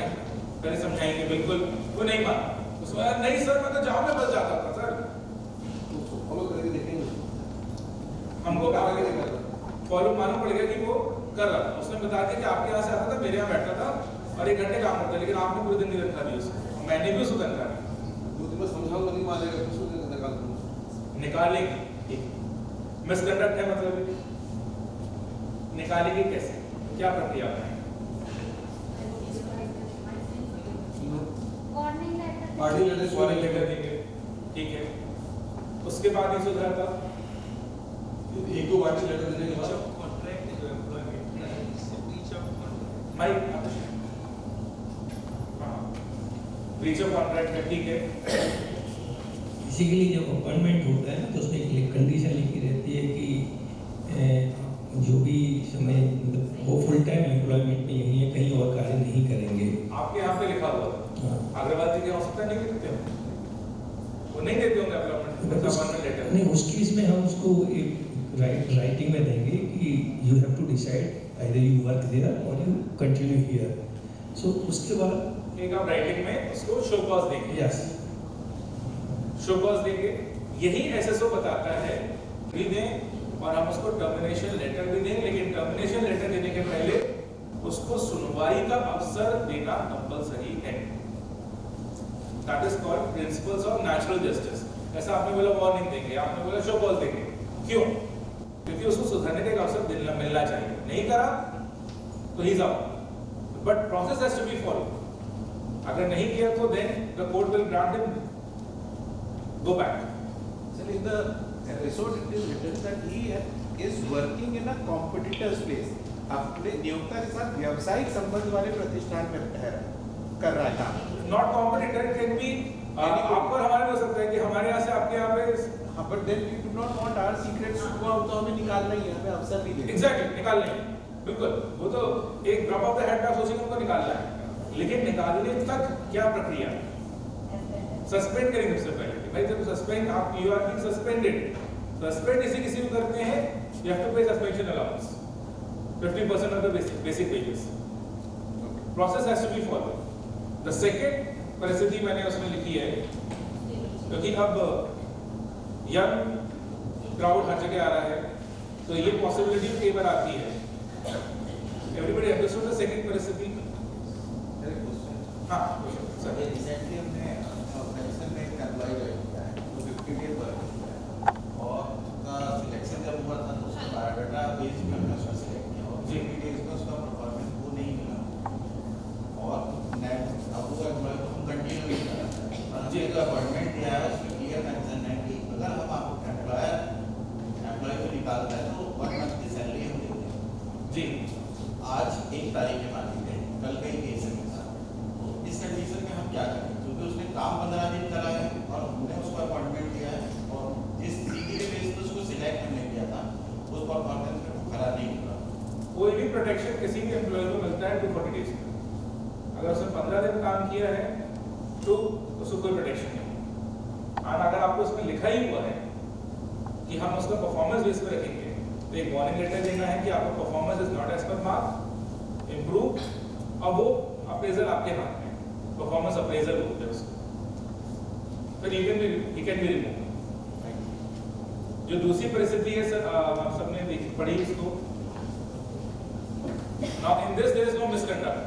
पहले समझाएंगे, बिल्कुल वो नहीं माना, उसमें नहीं सर मैं तो जाम में फंस जाता था सर, फॉलो करके देखेंगे, हमको फॉलो मालूम पड़ गया कि वो कर रहा था, उसने बता दिया कि आपके यहाँ से आता था, मेरे यहाँ बैठता था और 1 घंटे काम करता, लेकिन आपने पूरे दिन नहीं तनख्वाह दी उसको, मैंने भी उसको तनख्वाह दी। 2 दिन में समझाऊंगा नहीं मानेगा, फिर उसको निकाल दूंगा। निकालेंगे मिसकंडक्ट है, मतलब निकालेंगे कैसे, क्या प्रक्रिया है? वार्निंग लेटर देंगे, ठीक है, उसके बाद ही सुधरा था, 1-2 वार्निंग लेटर देने के बाद ब्रीच ऑफ कॉन्ट्रैक्ट है, ठीक है। बेसिकली जब अपॉइंटमेंट होता है ना तो उसमें एक कंडीशन लिखी रहती है कि जो भी समय मतलब वो फुल टाइम एम्प्लॉयमेंट में यही है, कहीं और कार्य नहीं करेंगे। आपके यहाँ पे लिखा हुआ है, अग्रवाल जी के हो सकता नहीं देते हो, वो नहीं देते होंगे अपॉइंटमेंट लेटर। नहीं, उस केस में हम उसको एक राइटिंग में देंगे कि you have to decide either you work there और यू कंटिन्यू हियर। सो उसके बाद एक आप राइटिंग में उसको शो कॉज देंगे, यस शो कॉज देंगे, यही एसएसओ बताता है भी दें और हम उसको टर्मिनेशन लेटर भी दें, लेकिन टर्मिनेशन लेटर देने के पहले उसको सुनवाई का अवसर देना कंपलसरी है। That is called principles of natural justice. ऐसा आपने बोला वार्निंग देंगे, आपने बोला शो कॉज देंगे, क्यों? क्योंकि उसको सुधरने का अवसर मिलना चाहिए, नहीं करा तो ही जाओ, but process has to be follow. अगर नहीं किया तो then the court will grant him go back. Sir, in the resort it is written that he is working in a competitor's place. अपने नियोक्ता के साथ व्यावसायिक संबंध वाले प्रतिष्ठान में कर रहा है काम। नॉट कॉम्पिटिटर कैन बी आपको हमारे हो सकता है कि हमारे यहाँ से आपके यहाँ पे हाँ, but then we do not want our secrets to go out, तो हमें निकालना ही है, हमें अवसर नहीं देना। एग्जैक्टली निकाल लेंगे, बिल्कुल, वो तो एक ड्रॉप ऑफ द हेड का सोचेंगे उनको निकालना है, लेकिन निकालने तक क्या प्रक्रिया? सस्पेंड करेंगे सबसे पहले कि भाई जब सस्पेंड आप you are being suspended, suspend इसी किसी को करते हैं, you have to pay suspension allowance. 50% of the basic wages. Process has to be followed. The second परिस्थिति मैंने उसमें लिखी है, क्योंकि अब यंग क्राउड हर जगह आ रहा है, तो ये पॉसिबिलिटी कई बार आती है. Everybody understood the second परिस्थिति? हाँ, सर. रिसेंटली हमने ऑर्गेनाइजेशन में एक एम्प्लॉय ज्वाइन किया है, तो 50 डेज वर्क किया है, और उसका सिलेक्शन जब हुआ था तो उसका बायोडाटा बेस पे हमने उसको सिलेक्ट किया, और 50 डेज में उसका परफॉर्मेंस वो नहीं मिला, और नेक्स्ट अब वो एम्प्लॉय को हम कंटिन्यू नहीं कर रहे हैं, और हमने जो अपॉइंटमेंट दिया है उसमें क्लियर मेंशन है कि अगर हम आपको एम्प्लॉय को निकालता है तो 1 मंथ की सैलरी हम देते हैं जी. आज 1 तारीख के बाद देते हैं, कल कई केस है मेरे साथ, तो इस कंडीशन में हम क्या करें, क्योंकि उसने काम 15 दिन करा है और हमने उसको अपॉइंटमेंट दिया है, और जिस सीटी के बेस पर उसको सिलेक्ट हमने किया था उस परफॉर्मेंस में वो खरा नहीं हुआ. कोई भी प्रोटेक्शन किसी भी एम्प्लॉय को मिलता है 240 डेज में. अगर उसने 15 दिन काम किया है तो उसको कोई प्रोटेक्शन नहीं. और अगर आपको उसमें लिखा ही हुआ है कि हम उसका परफॉर्मेंस बेस पे रखेंगे, तो एक वार्निंग लेटर देना है कि आपका performance is not as per mark, improve. अब वो अप्रेजल आपके हाथ में, परफॉर्मेंस अप्रेजल बोलते हैं उसको, फिर ही कैन बी रिमूव. जो दूसरी परिस्थिति है सर, आप सबने पढ़ी इसको. Now in this there is no misconduct.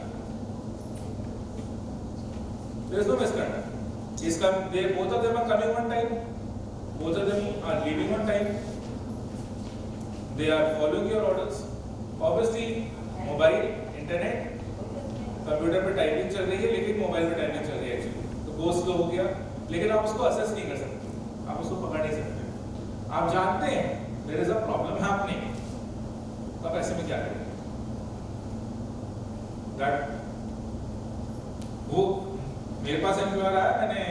There is no misconduct. Both of them are coming on time. Both of them are leaving on time. They are following your orders. Obviously, mobile, internet, computer पे typing चल रही है, लेकिन mobile पे typing चल रही है actually, तो वो स्लो हो गया. लेकिन आप उसको असेस नहीं कर सकते, आप उसको पकड़ नहीं सकते. आप जानते हैं there is a problem happening, तो आप ऐसे में क्या करेंगे? दैट वो मेरे पास एम्प्लॉयर आया, मैंने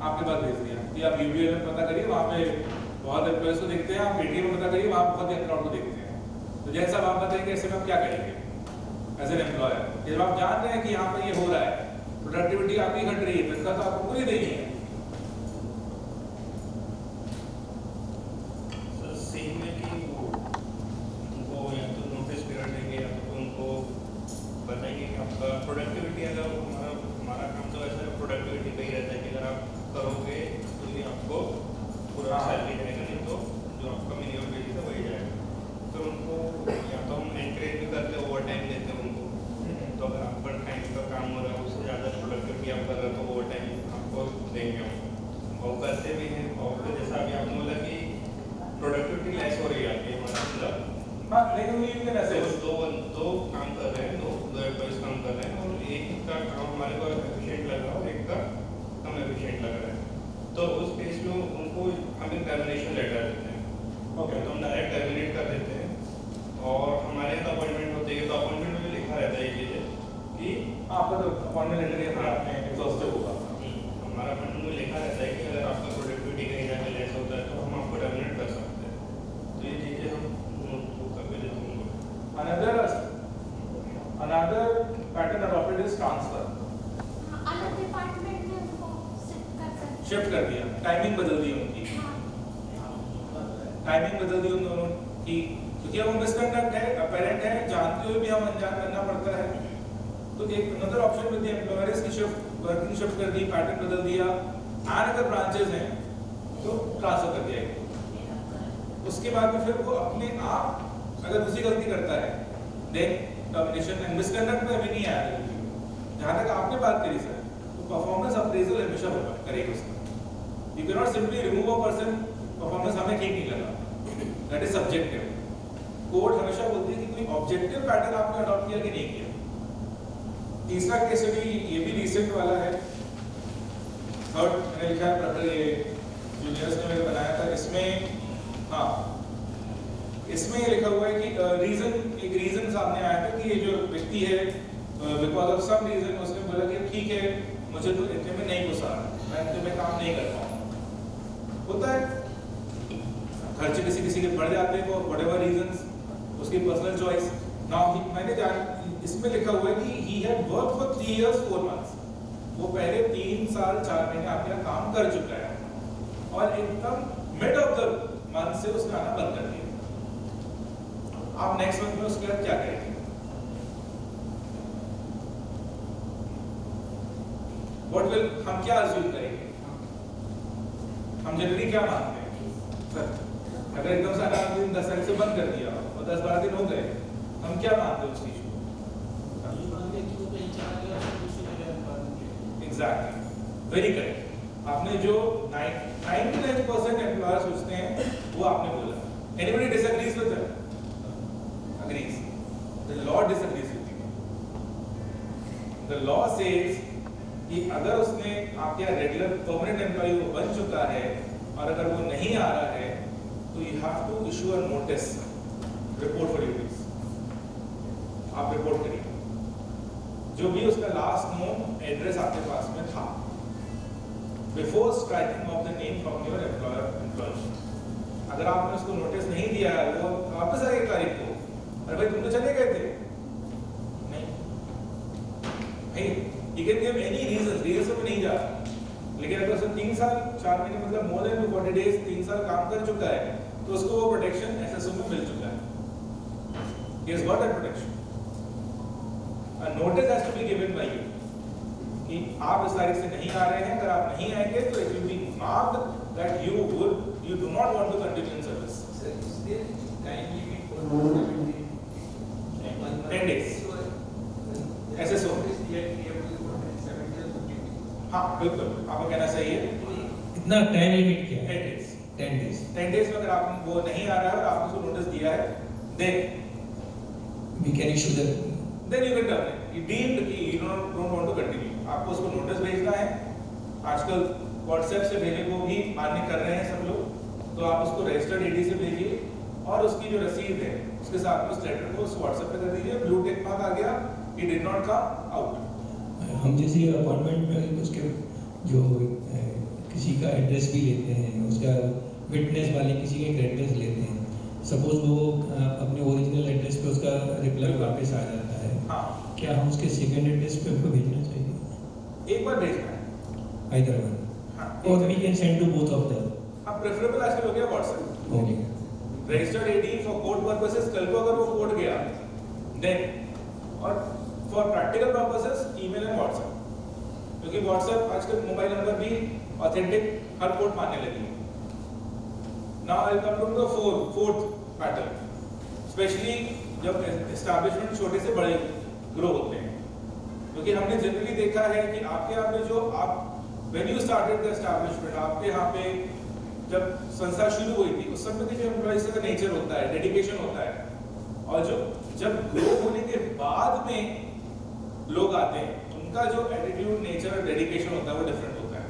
आपके पास भेज दिया कि आप यूबीए में पता करिए, वहाँ पे बहुत एम्प्लॉयर्स को देखते हैं, आप पेटीएम में पता करिए, वहाँ बहुत एम्प्लॉयर को देखते हैं. तो जैसा आप बताएंगे ऐसे में आप क्या करेंगे एज एन एम्प्लॉयर? जब आप जान रहे हैं कि यहाँ पर ये हो रहा है, प्रोडक्टिविटी आपकी घट रही है, तनख्वाह तो आपको पूरी देनी है. सेम है कि उनको या तो नोटिस पीरियड देंगे या तो उनको बताएंगे कि आपका प्रोडक्टिविटी, अगर हमारा काम तो ऐसा प्रोडक्टिविटी पे ही रहता है कि अगर आप करोगे तो ये आपको पूरा सैलरी रहेगा, नहीं तो जो आपका मिनिमम वेज है वही जाएगा. तो उनको या तो हम एनकरेज भी करते हैं, ओवर टाइम देते हैं उनको, तो अगर आप पर टाइम का काम हो रहा है उससे ज़्यादा प्रोडक्टिविटी आप कर रहे हो तो ओवर टाइम आपको देंगे हम, और करते भी हैं. और जैसा अभी आपने बोला कि प्रोडक्टिविटी लेस हो रही है आपकी, मतलब हाँ, लेकिन ये भी ऐसे दो काम कर रहे हैं, दो एम्प्लॉइज काम कर रहे हैं, और एक का काम हमारे को एफिशिएंट लग रहा है और एक का कम एफिशिएंट लग रहा है, तो उस केस में उनको हम एक टर्मिनेशन लेटर देते हैं. ओके, तो हम डायरेक्ट टर्मिनेट कर देते हैं. और हमारे यहाँ अपॉइंटमेंट होती है, तो अपॉइंटमेंट में भी लिखा रहता है ये कि आपका तो अपॉइंटमेंट लेटर के साथ में एग्जॉस्टिव होगा. हमारा अपॉइंटमेंट में लिखा रहता है कि अगर आपका प्रोडक्टिविटी कहीं जाकर लेस होता है तो हम आपको टर्मिनेट कर सकते हैं. तो ये चीज़ें हम नोट करके देते हैं. Another pattern adopted is transfer. अलग डिपार्टमेंट में उनको शिफ्ट कर दिया, टाइमिंग बदल दी उनकी, टाइमिंग बदल दी उन दोनों की, क्योंकि अब वो मिसकंडक्ट है, अपेरेंट है, जानते हुए भी हम अनजान करना पड़ता है. तो एक another option with the employers की शिफ्ट, वर्किंग शिफ्ट कर दी, पैटर्न बदल दिया. और अगर ब्रांचेस हैं तो ट्रांसफर कर दिया. उसके बाद में फिर वो अपने आप अगर दूसरी गलती करता है, देन टर्मिनेशन एंड मिसकंडक्ट में अभी नहीं आया. जहाँ तक आपने बात करी सर, तो परफॉर्मेंस अप्रेजल हमेशा होगा, करेगा उसका. You can not simply remove a person, performance हमें ठीक नहीं लगा, दैट इज सब्जेक्टिव. कोर्ट हमेशा बोलती है कि कोई ऑब्जेक्टिव पैटर्न आपने अडॉप्ट किया कि नहीं किया. तीसरा केस भी ये भी रिसेंट वाला है. थर्ड मैंने लिखा है, ये जूनियर्स ने मेरे बनाया था. इसमें हाँ, इसमें ये लिखा हुआ है कि एक रीजन सामने आया था कि ये जो व्यक्ति है बिकॉज ऑफ सम रीजन उसने बोला कि ठीक है मुझे तो इतने में नहीं घुसा, मैं इतने में काम नहीं कर पाऊंगा. होता है, खर्चे किसी किसी के बढ़ जाते हैं, फॉर व्हाटएवर रीजंस, उसकी पर्सनल चॉइस. नाउ मैंने इसमें लिखा हुआ है कि he had work for 3 years 4 months. वो पहले 3 साल 4 महीने आपके यहाँ काम कर चुका है, और एकदम मिड ऑफ द मंथ से उसने आना बंद कर दिया. आप नेक्स्ट मंथ में उसके बाद क्या करेंगे? व्हाट विल, हम क्या अज्यूम करेंगे, हम जनरली क्या मानते हैं सर, अगर एकदम से अनाज 10 तारीख से बंद कर दिया और 10-12 दिन हो गए, हम क्या मानते हैं उस चीज को? Exactly, very correct. आपने जो 99% एम्प्लॉयर सोचते हैं वो आपने बोला। Anybody disagrees with that? Agrees. The law disagrees with you. The law says कि अगर उसने आपके यहाँ रेगुलर परमानेंट एम्प्लॉय वो बन चुका है और अगर वो नहीं आ रहा है तो you have to issue a notice, report for duties. आप रिपोर्ट करिए जो भी उसका लास्ट नोन एड्रेस आपके पास में था, before striking off the name from your employer. अगर आपने उसको नोटिस नहीं दिया है, वो वापस आएगा 1 तारीख को, अरे भाई तुम तो चले गए थे, नहीं भाई, you can give any reasons में नहीं जा रहा। लेकिन अगर उसने 3 साल 4 महीने मतलब मोर देन 40 डेज 3 साल काम कर चुका है तो उसको वो प्रोटेक्शन एसएसओ में मिल चुका है। He has got that protection. A notice has to be given by you कि आप इस तारीख से नहीं आ रहे हैं, अगर आप नहीं आएंगे तो it will be marked that you do not want to continue in service. Sir, is there time limit for 10 days. SSO. हाँ बिल्कुल, आपका कहना सही है। इतना टाइम लिमिट क्या है? 10 days. 10 days। 10 days में अगर आप वो नहीं आ रहा है और आपने उसको नोटिस दिया है, then We can issue the then you can terminate. You deemed कि you don't want to continue. आपको उसको नोटिस भेजना है। आजकल WhatsApp से भेजने को भी मान्य कर रहे हैं सब लोग, तो आप उसको रजिस्टर्ड एडी से भेजिए और उसकी जो रसीद है उसके साथ में उस लेटर को उस WhatsApp पे कर दीजिए। ब्लू टिक मार्क आ गया, he did not come out. हम जैसे अपॉइंटमेंट में उसके जो किसी का एड्रेस भी लेते हैं, उसका विटनेस वाले किसी का एक एड्रेस लेते हैं, सपोज वो अपने ओरिजिनल एड्रेस पे उसका रिप्लाई वापस आ जाता है, हाँ, क्या हम उसके सेकंड एड्रेस पे उसको भेजना चाहिए? एक बार भेजना है। हैदराबाद, हाँ, और we can send to both of them. हाँ, प्रेफरेबल आजकल हो गया WhatsApp। Okay, registered AD for court purposes, कल को अगर वो कोर्ट गया देन, और for practical purposes email and WhatsApp, क्योंकि WhatsApp आजकल मोबाइल नंबर भी ऑथेंटिक हर कोर्ट मानने लगी है। Now I come to the fourth pattern, specially जब एस्टैब्लिशमेंट छोटे से बड़े ग्रो होते हैं, क्योंकि हमने जनरली देखा है कि आपके यहाँ पे जो आप when you started the establishment, आपके यहाँ पे जब संस्था शुरू हुई थी उस समय के जो एम्प्लॉइज का नेचर होता है, डेडिकेशन होता है, और जो जब ग्रो होने के बाद में लोग आते हैं उनका जो एटीट्यूड, नेचर और डेडिकेशन होता है वो डिफरेंट होता है।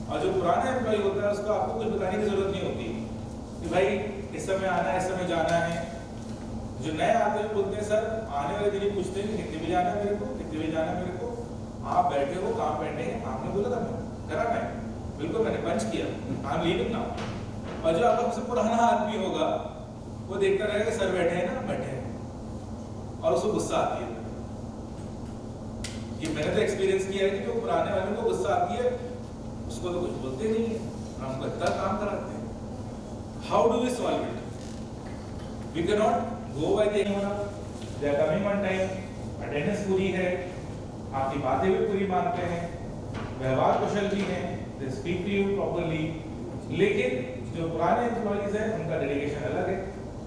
और जो पुराना एम्प्लॉय होता है उसको आपको कुछ बताने की जरूरत नहीं होती कि भाई इस समय आना है, इस समय जाना है। जो नए आते हैं बोलते हैं सर, आने वाले दिन ही पूछते हैं कि कितने बजे आना है मेरे को, कितने बजे जाना है मेरे को। आप बैठे हो, काम पेंडिंग है, आपने बोला था करा मैं, बिल्कुल मैंने पंच किया, आई एम लीविंग नाउ। और जो आपका सबसे पुराना आदमी होगा वो देखता रहेगा कि सर बैठे हैं ना, बैठे हैं, और उसको गुस्सा आती है। ये मैंने तो एक्सपीरियंस किया है कि जो पुराने वाले को गुस्सा आती है उसको तो कुछ बोलते नहीं है, हमको इतना काम कराते हैं। How do we solve it? We can not go by the they are coming on time, attendance पूरी है, आपकी बातें भी पूरी मानते हैं, व्यवहार कुशल भी हैं, they speak to you properly. लेकिन जो पुराने एम्प्लॉइज हैं उनका डेडिकेशन अलग है,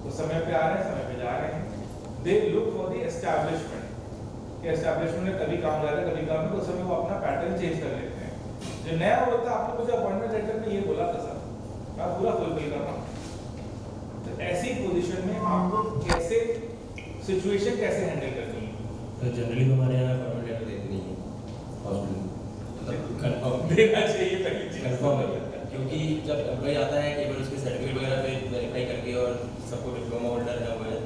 वो समय पे आ रहे हैं, समय पे जा रहे हैं। They look for the establishment, कि एस्टैब्लिशमेंट में कभी काम रहा है, कभी काम नहीं, तो उस समय वो अपना पैटर्न चेंज कर लेते हैं। जो नया होता है, आपने मुझे अपॉइंटमेंट लेटर में ये बोला था सर, मैं पूरा फुलफिल कर रहा हूँ। तो ऐसी पोजीशन में आपको कैसे सिचुएशन कैसे हैंडल करनी है? तो जनरली हमारे यहाँ अपॉइंटमेंट लेटर देते नहीं है हॉस्पिटल, मतलब कंफर्म देना चाहिए पहली चीज, कंफर्म, क्योंकि जब एम्प्लॉय आता है केवल उसके सर्टिफिकेट वगैरह पे वेरीफाई करके और सबको डिप्लोमा होल्डर है हुआ है,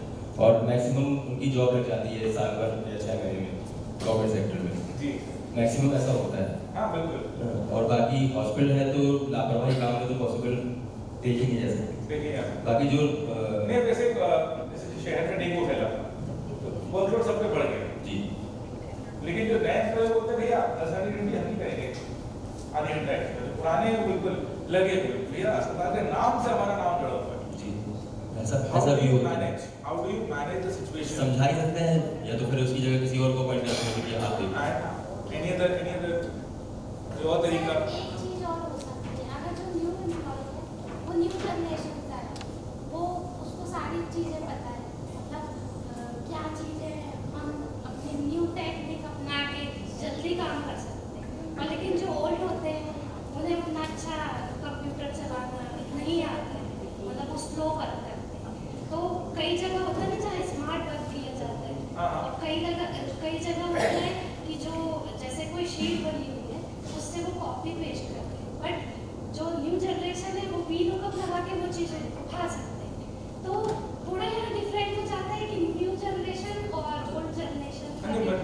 और मैक्सिमम उनकी जॉब लग जाती है साल भर या 6 महीने में गवर्नमेंट सेक्टर में जी, मैक्सिमम ऐसा होता है। हाँ बिल्कुल। और बाकी हॉस्पिटल है तो लापरवाही काम में तो पॉसिबल देख ही नहीं जा सकते। देखिए आप बाकी जो नहीं, वैसे शहर में डेंगू फैला, वर्कलोड सब पे बढ़ गया जी, लेकिन जो नए एम्प्लॉय होते हैं भैया 10 घंटे ड्यूटी हम ही करेंगे, आधी घंटा एक्स्ट्रा। जो पुराने बिल्कुल लगे हुए, भैया अस्पताल के नाम से हमारा नाम जुड़ा हुआ है जी, ऐसा भी होता है। How do you manage the situation? समझा ही सकते हैं या तो फिर उसकी जगह किसी और को अपॉइंट करते हैं कि आप देखो। एनी अदर जो कोई और तरीका। एक चीज और हो सकती है, अगर जो न्यू एम्प्लॉय है वो न्यू जनरेशन का है, वो उसको सारी चीजें पता है, मतलब क्या चीजें हम अपने न्यू टेक्निक अपना के जल्दी काम कर सकते हैं। और लेकिन जो ओल्ड होते हैं उन्हें उतना अच्छा कंप्यूटर चलाना नहीं आता है, मतलब वो स्लो वर्क करते हैं। तो कई जगह होता है ना जहाँ स्मार्ट वर्क दिया जाता है, और कई जगह होता है कि जो जैसे कोई शीट बनी हुई है उससे वो कॉपी पेस्ट करते हैं, बट जो न्यू जनरेशन है वो वीलुकअप लगा के वो चीज़ें उठा सकते हैं। तो थोड़ा यहाँ डिफरेंट हो जाता है कि न्यू जनरेशन और ओल्ड जनरेशन।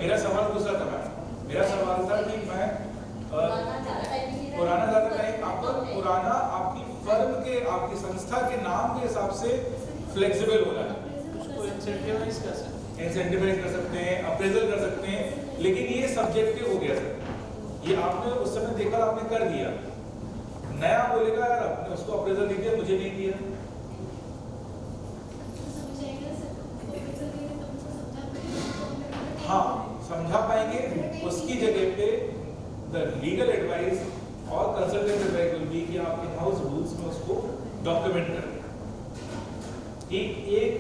मेरा सवाल दूसरा था मैम, मेरा सवाल था कि मैं पुराना ज़्यादा टाइम आपका पुराना आपकी फर्म के आपकी संस्था के नाम के हिसाब से फ्लेक्सिबल होना है, उसको इंसेंटिवाइज कर सकते हैं, इंसेंटिवाइज कर सकते हैं, अप्रेजल कर सकते हैं, लेकिन ये सब्जेक्टिव हो गया सर। ये आपने उस समय देखा आपने कर दिया, नया बोलेगा यार आपने उसको अप्रेजल नहीं दिया, मुझे नहीं दिया। हाँ समझा पाएंगे, उसकी जगह पे द लीगल एडवाइस और कंसल्टेंट एडवाइस विल बी कि आप इन हाउस रूल्स में उसको डॉक्यूमेंट करें कि एक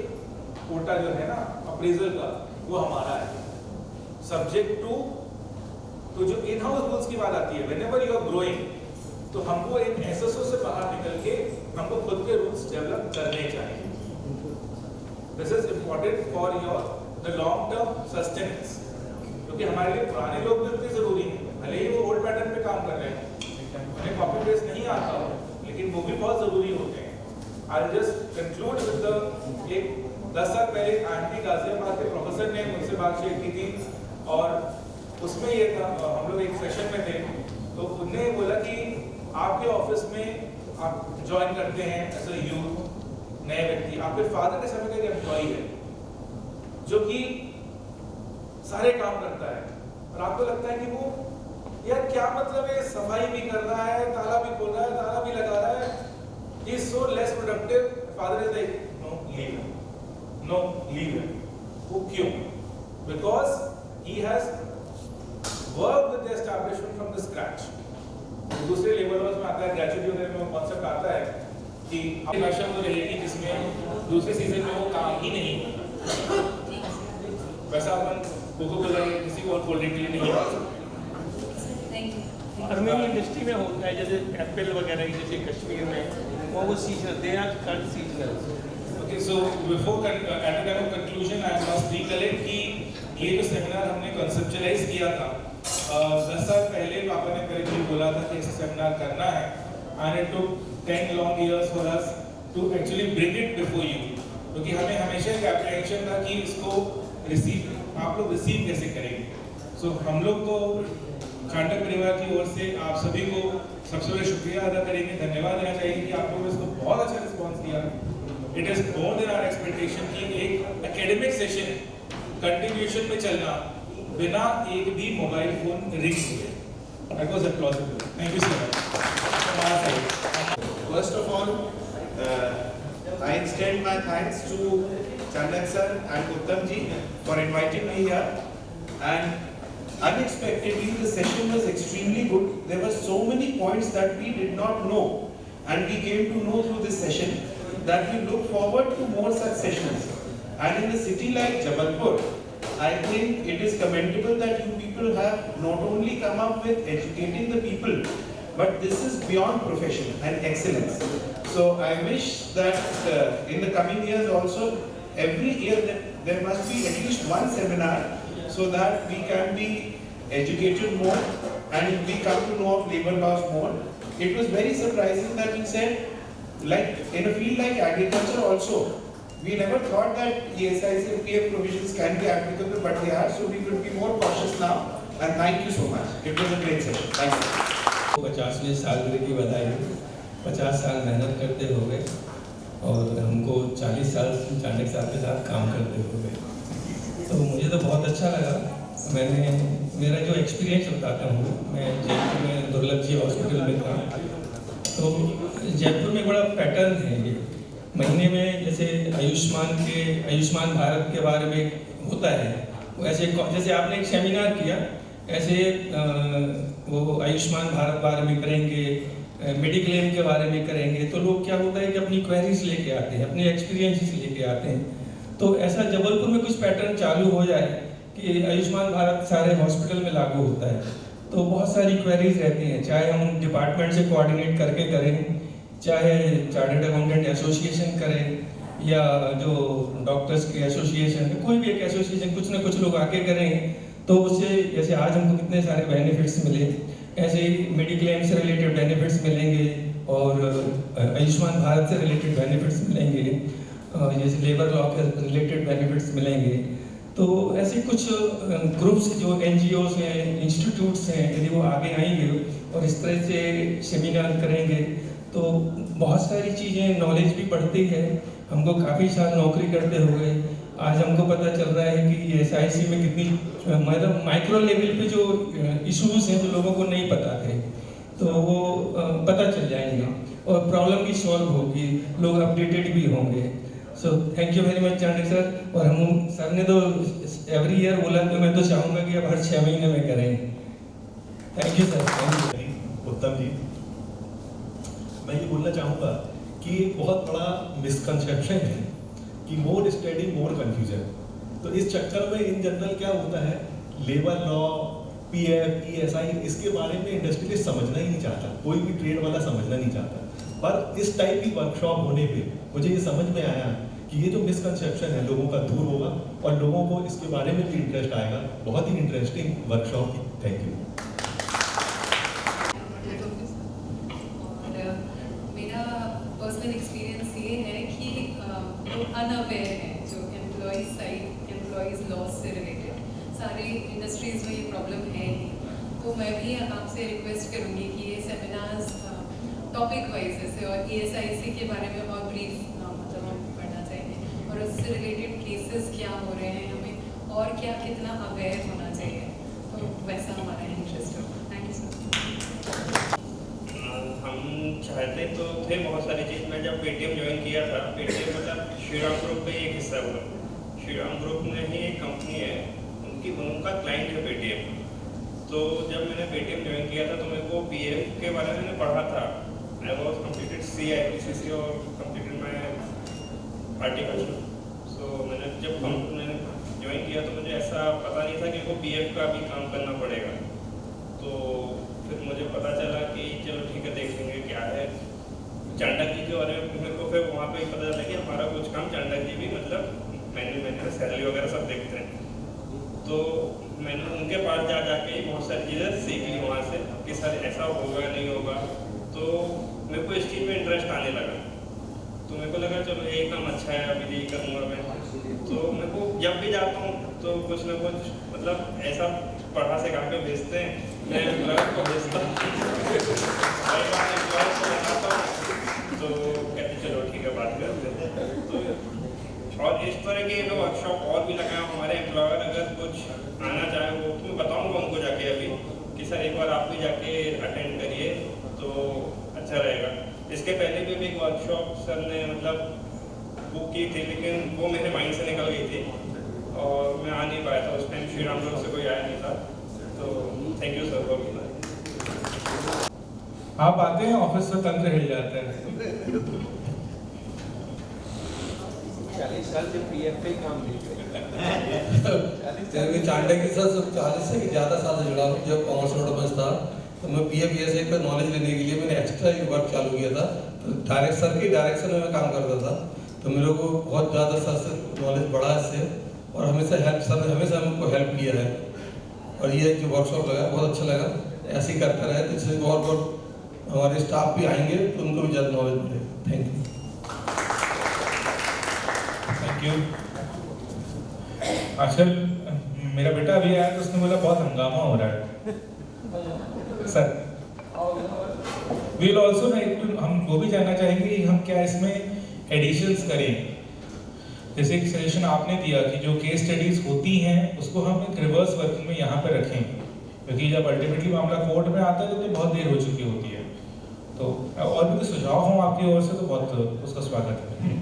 कोटा जो है ना अप्रेजल का वो हमारा है, सब्जेक्ट टू। तो जो इन हाउस रूल्स की बात आती है, व्हेनेवर यू आर ग्रोइंग, तो हमको एक एसएसओ से बाहर निकल के हमको खुद के रूल्स डेवलप करने चाहिए। This is important for your the long term sustenance, क्योंकि हमारे लिए पुराने लोग भी उतने जरूरी हैं, भले ही वो ओल्ड पैटर्न पे काम कर रहे हैं, उन्हें कॉपी पेस्ट नहीं आता हो, लेकिन वो भी बहुत जरूरी होते हैं। I just conclude with the एक 10 साल पहले आंटी गाजियाबाद के प्रोफेसर ने मुझसे बातचीत की थी, और उसमें ये था, हम लोग एक सेशन में थे, तो उन्होंने बोला कि आपके ऑफिस में आप ज्वाइन करते हैं एज अ यूथ नए व्यक्ति, आपके फादर के समय का एक एम्प्लॉई है जो कि सारे काम करता है, और आपको लगता है कि वो यार क्या मतलब है, सफाई भी कर रहा है, ताला भी खोल रहा है, ताला भी लगा रहा है, he is so less productive. Father is like, no, leave him. No, leave him. वो क्यों? Because he has worked with the establishment from the scratch. दूसरे लेबर लॉज में आता है, ग्रेजुएटी वगैरह में कॉन्सेप्ट आता है कि आपकी भाषा वो रहेगी जिसमें दूसरे सीजन में वो काम ही नहीं, वैसा अपन कोको कोला किसी को और कोल्ड ड्रिंक के लिए नहीं आ सकते। फार्मिंग इंडस्ट्री में होता है, जैसे एप्पल वगैरह जैसे कश्मीर में वो seasonal, they are cut seasonal. Okay, so before at the time of conclusion I must recollect कि ये जो सेमिनार हमने कॉन्सेप्चुअलाइज किया था 10 साल पहले पापा ने मेरे को बोला था कि ऐसा सेमिनार करना है, and it took 10 long years for us to actually bring it before you, क्योंकि हमें हमेशा एक एप्रीहेंशन था कि इसको रिसीव आप लोग रिसीव कैसे करेंगे। सो हम लोग तो चांडक परिवार की ओर से आप सभी को सबसे बड़ा शुक्रिया अदा करेंगे, धन्यवाद देना चाहिए कि आप लोगों ने इसको बहुत अच्छा रिस्पॉन्स दिया। It is more than our expectation कि एक एकेडमिक सेशन कंटिन्यूएशन में चलना बिना एक भी मोबाइल फोन रिंग हुए, that was applausible. Thank you so much. First of all, I extend my thanks to Chandak sir and Uttam ji for inviting me here, and unexpectedly the session was extremely good. There were so many points that we did not know, and we came to know through this session that we look forward to more such sessions. And in a city like Jabalpur, I think it is commendable that you people have not only come up with educating the people, but this is beyond profession and excellence. So I wish that in the coming years also, every year there must be at least one seminar, so that we can be educated more and we come to know of labor laws more. It was very surprising that he said, like in a field like agriculture also, we never thought that ESIC and PF provisions can be applicable, but they are, so we will be more cautious now. And thank you so much. It was a great session. Thank you. 50वीं सालगिरह की बधाई। 50 साल मेहनत करते हो गए और हमको 40 साल चाणक्य साहब के साथ काम करते हो गए, तो मुझे तो बहुत अच्छा लगा। मेरा जो एक्सपीरियंस बताता हूँ, मैं जयपुर में दुर्लभ जी हॉस्पिटल में था, तो जयपुर में बड़ा पैटर्न है ये, महीने में जैसे आयुष्मान भारत के बारे में होता है, वैसे जैसे आपने एक सेमिनार किया, ऐसे वो आयुष्मान भारत बारे में करेंगे, मेडिक्लेम के बारे में करेंगे, तो लोग क्या होता है कि अपनी क्वेरीज लेके आते हैं, अपने एक्सपीरियंसेस लेके आते हैं। तो ऐसा जबलपुर में कुछ पैटर्न चालू हो जाए कि आयुष्मान भारत सारे हॉस्पिटल में लागू होता है, तो बहुत सारी क्वेरीज रहती हैं, चाहे हम डिपार्टमेंट से कोऑर्डिनेट करके करें, चाहे चार्टर्ड अकाउंटेंट एसोसिएशन करें या जो डॉक्टर्स के एसोसिएशन, कोई भी एक एसोसिएशन, कुछ ना कुछ लोग आके करें, तो उससे जैसे आज हमको कितने सारे बेनिफिट्स मिले, ऐसे ही मेडिक्लेम से रिलेटेड बेनिफिट्स मिलेंगे और आयुष्मान भारत से रिलेटेड बेनिफिट्स मिलेंगे, जैसे लेबर लॉ के रिलेटेड बेनिफिट्स मिलेंगे। तो ऐसे कुछ ग्रुप्स जो NGOs हैं, इंस्टीट्यूट्स हैं, यदि वो आगे आएंगे और इस तरह से सेमिनार करेंगे तो बहुत सारी चीज़ें, नॉलेज भी बढ़ती है। हमको काफ़ी साल नौकरी करते हो गए, आज हमको पता चल रहा है कि SIC में कितनी मतलब माइक्रो लेवल पे जो इश्यूज हैं जो लोगों को नहीं पता थे, तो वो पता चल जाएंगे और प्रॉब्लम भी सॉल्व होगी, लोग अपडेटेड भी होंगे। So thank you very much Chandak sir. और हम सर ने तो एवरी ईयर बोला, तो मैं तो चाहूँगा कि अब हर 6 महीने में करें। Thank you sir. Thank you उत्तम जी। मैं ये बोलना चाहूँगा कि एक बहुत बड़ा मिसकंसेप्शन है कि मोर स्टडी मोर कंफ्यूजन। तो इस चक्कर में इन जनरल क्या होता है, लेबर लॉ, PF, ESI, इसके बारे में इंडस्ट्रियलिस्ट समझना ही नहीं चाहता, कोई भी ट्रेड वाला समझना नहीं चाहता। पर इस टाइप की वर्कशॉप होने पे मुझे ये समझ में आया कि ये जो मिसकंसेप्शन है लोगों का दूर होगा और लोगों को इसके बारे में भी इंटरेस्ट आएगा। बहुत ही इंटरेस्टिंग वर्कशॉप थी। Thank you. मेरा पर्सनल एक्सपीरियंस ये है कि लोग अनअवेयर हैं, जो एम्प्लॉयज़ साइड, एम्प्लॉयज़ लॉस से रिलेटेड सारे इंडस्ट्रीज़ में ये प्रॉब्लम है ही। तो मैं भी आपसे रिक्वेस्ट करूँगी कि ये सेमिनार्स टॉपिक वाइज जैसे और ESIC के बारे में और ब्रीफ मतलब हम पढ़ना चाहिए और उससे रिलेटेड केसेस क्या हो रहे हैं, हमें और क्या कितना अवेयर होना चाहिए, तो वैसा हमारा इंटरेस्ट होगा। Thank you sir. हम चाहते तो थे बहुत सारी चीज़। मैं जब पेटीएम ज्वाइन किया था, पेटीएम मतलब श्रीराम ग्रुप का एक हिस्सा हुआ। श्रीराम ग्रुप में ही एक कंपनी है, उनका क्लाइंट है पेटीएम। तो जब मैंने पेटीएम ज्वाइन किया था तो मेरे को PF के बारे में पढ़ा था। आई वॉज कम्प्लीटेड CIPCC और कम्प्लीटेड माई हार्टिकल्चर। सो मैंने जब मैंने ज्वाइन किया तो मुझे ऐसा पता नहीं था कि वो PF का भी काम करना पड़ेगा। तो फिर मुझे पता चला कि चलो ठीक है, देख लेंगे क्या है। चांडक जी के बारे में मेरे को फिर वहाँ पे पता चला कि हमारा कुछ काम चांडक जी भी मतलब मैंने सैलरी वगैरह सब देखते हैं। तो मैंने उनके पास जाके ही बहुत सारी चीज़ें सीख ली वहाँ से कि सर ऐसा होगा नहीं होगा। तो मेरे को इस चीज़ में इंटरेस्ट आने लगा। तो मेरे को लगा चलो ये काम अच्छा है, अभी यही करूँगा मैं। तो मेरे को जब भी जाता हूँ तो कुछ ना कुछ मतलब ऐसा पढ़ा से गा के भेजते हैं, मैं एम्प्लॉयर को भेजता हूँ, एम्प्लॉयर को बनाता हूँ, तो कहते चलो ठीक है बात करते हैं। तो और इस तरह के वर्कशॉप और भी लगाए। हमारे एम्प्लॉयर अगर कुछ आना चाहे वो तो मैं बताऊँगा उनको जाके अभी कि सर एक बार आप भी जाके अटेंड करिए तो अच्छा रहेगा। इसके पहले भी एक वर्कशॉप सर ने मतलब बुक की थी, लेकिन वो मेरे माइंड से निकल गई थी और मैं आ नहीं पाया था उस टाइम। श्रीराम ग्रुप से कोई आया नहीं था। तो थैंक यू सर फॉर आप आते हैं ऑफिस से तंत्र हिल जाते हैं। 40 साल से PF पे काम चांडक के साथ 40 से ज़्यादा साल से जुड़ा हूँ। जब कॉमर्स नोट था तो मैं PF ESI का नॉलेज लेने के लिए मैंने एक्स्ट्रा एक वर्क चालू किया था। तो डायरेक्ट सर की डायरेक्शन में मैं काम करता था, तो मेरे को बहुत ज़्यादा सर से नॉलेज बढ़ा इससे और हमेशा सर ने हमेशा हमको हेल्प किया है। और ये जो वर्कशॉप लगा बहुत अच्छा लगा, ऐसे ही करता रहे तो इससे और हमारे स्टाफ भी आएंगे तो उनको भी ज़्यादा नॉलेज मिले। Thank you. Thank you. आजकल मेरा बेटा अभी आया तो उसने बोला बहुत हंगामा हो रहा है सर। वील ऑल्सो हम वो भी जानना चाहेंगे कि हम क्या इसमें एडिशंस करें। जैसे एक सजेशन आपने दिया कि जो केस स्टडीज होती हैं उसको हम एक रिवर्स वर्किंग में यहाँ पे रखें, क्योंकि जब अल्टीमेटली मामला कोर्ट में आता है तो बहुत देर हो चुकी होती है। तो और भी कोई सुझाव हो आपकी ओर से तो बहुत उसका स्वागत है।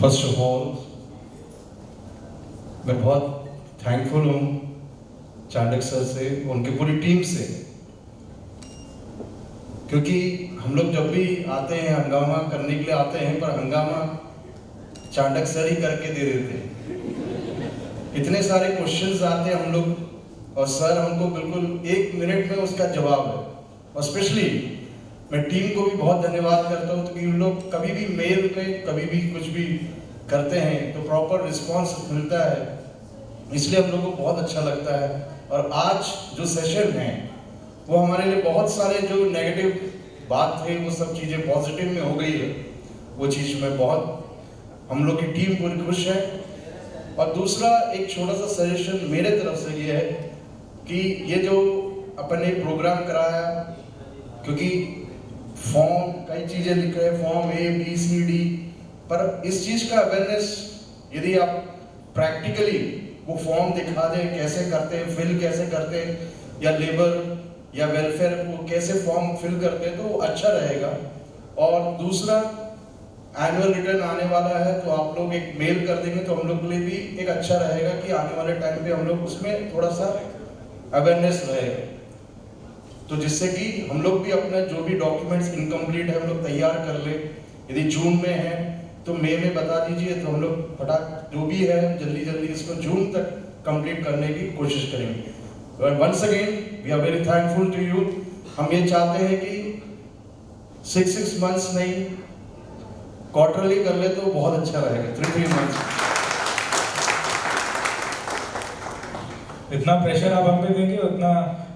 फर्स्ट ऑफ ऑल मैं बहुत थैंकफुल हूँ चाणक्य सर से, उनकी पूरी टीम से, क्योंकि हम लोग जब भी आते हैं हंगामा करने के लिए आते हैं, पर हंगामा चाणक्य सर ही करके दे देते हैं। इतने सारे क्वेश्चंस आते हैं हम लोग और सर हमको बिल्कुल 1 मिनट में उसका जवाब है। और स्पेशली मैं टीम को भी बहुत धन्यवाद करता हूँ क्योंकि उन लोग कभी भी मेल में कभी भी कुछ भी करते हैं तो प्रॉपर रिस्पांस मिलता है, इसलिए हम लोग को बहुत अच्छा लगता है। और आज जो सेशन है वो हमारे लिए बहुत सारे जो नेगेटिव बात थे वो सब चीज़ें पॉजिटिव में हो गई है, वो चीज़ में बहुत हम लोग की टीम पूरी खुश है। और दूसरा एक छोटा सा सजेशन मेरे तरफ से ये है कि ये जो अपन ने प्रोग्राम कराया, क्योंकि फॉर्म कई चीज़ें लिख रहे हैं, form A B C D, पर इस चीज़ का अवेयरनेस यदि आप प्रैक्टिकली वो फॉर्म दिखा दें कैसे करते हैं, फिल कैसे करते हैं, या लेबर या वेलफेयर को कैसे फॉर्म फिल करते हैं, तो वो अच्छा रहेगा। और दूसरा एनुअल रिटर्न आने वाला है तो आप लोग एक मेल कर देंगे तो हम लोग के लिए भी एक अच्छा रहेगा कि आने वाले टाइम पे हम लोग उसमें थोड़ा सा अवेयरनेस रहेगा, तो जिससे कि हम लोग भी अपना जो भी डॉक्यूमेंट्स इनकम्प्लीट है हम लोग तैयार कर ले। यदि जून में है तो मई में बता दीजिए, तो हम लोग फटाक जो भी है जल्दी जल्दी इसको जून तक कंप्लीट करने की कोशिश करेंगे। Once again we are very thankful to you. हम ये चाहते हैं कि 6 मंथ्स नहीं, क्वार्टरली कर ले तो बहुत अच्छा रहेगा, 3 मंथ्स। इतना प्रेशर आप हम पे देंगे उतना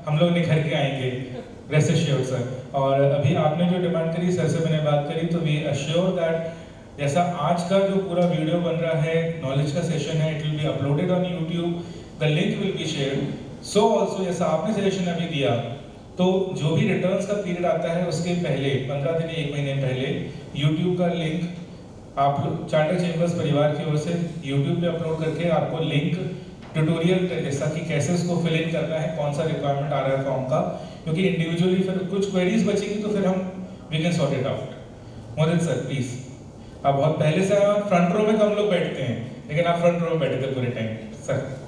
हम लोग निखर के आएंगे, रेस्ट एश्योर्ड सर। और अभी आपने जो डिमांड करी, सर से मैंने बात करी, तो वी अश्योर दैट जैसा आज का जो पूरा वीडियो बन रहा है, नॉलेज का सेशन है, it will be uploaded on YouTube, the link will be shared. So also जैसा आपने सजेशन अभी दिया, तो जो भी रिटर्न्स का पीरियड आता है उसके पहले 15 दिन 1 महीने पहले यूट्यूब का लिंक आप लोग चार्टर्ड चेंबर्स परिवार की ओर से यूट्यूब पे अपलोड करके आपको लिंक ट्यूटोरियल जैसा कि कैसे उसको फिल इन करना है, कौन सा रिक्वायरमेंट आ रहा है फॉर्म का, क्योंकि इंडिविजुअली फिर कुछ क्वेरीज बचेगी तो फिर हम we can sort it out. Modit sir please, आप बहुत पहले से आए, फ्रंट रो में कम लोग बैठते हैं लेकिन आप फ्रंट रो में बैठे थे पूरे टाइम सर।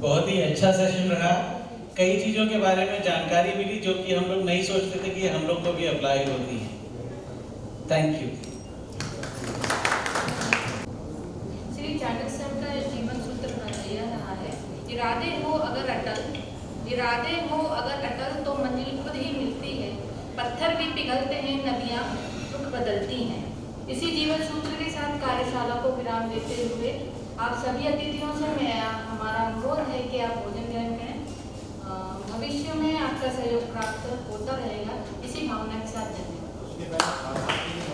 बहुत ही अच्छा सेशन रहा, कई चीज़ों के बारे में जानकारी मिली जो कि हम लोग नहीं सोचते थे कि हम लोग को भी अप्लाई होती है। Thank you. Shri Chanakya sir का जीवन सूत्र यह रहा है, इरादे हो अगर अटल तो मंजिल खुद ही मिलती है, पत्थर भी पिघलते हैं, नदियाँ रुख बदलती हैं। इसी जीवन सूत्र के साथ कार्यशाला को विराम देते हुए आप सभी अतिथियों से हमारा अनुरोध है कि आप भोजन ग्रहण करें। भविष्य में आपका सहयोग प्राप्त होता रहेगा, इसी भावना के साथ धन्यवाद।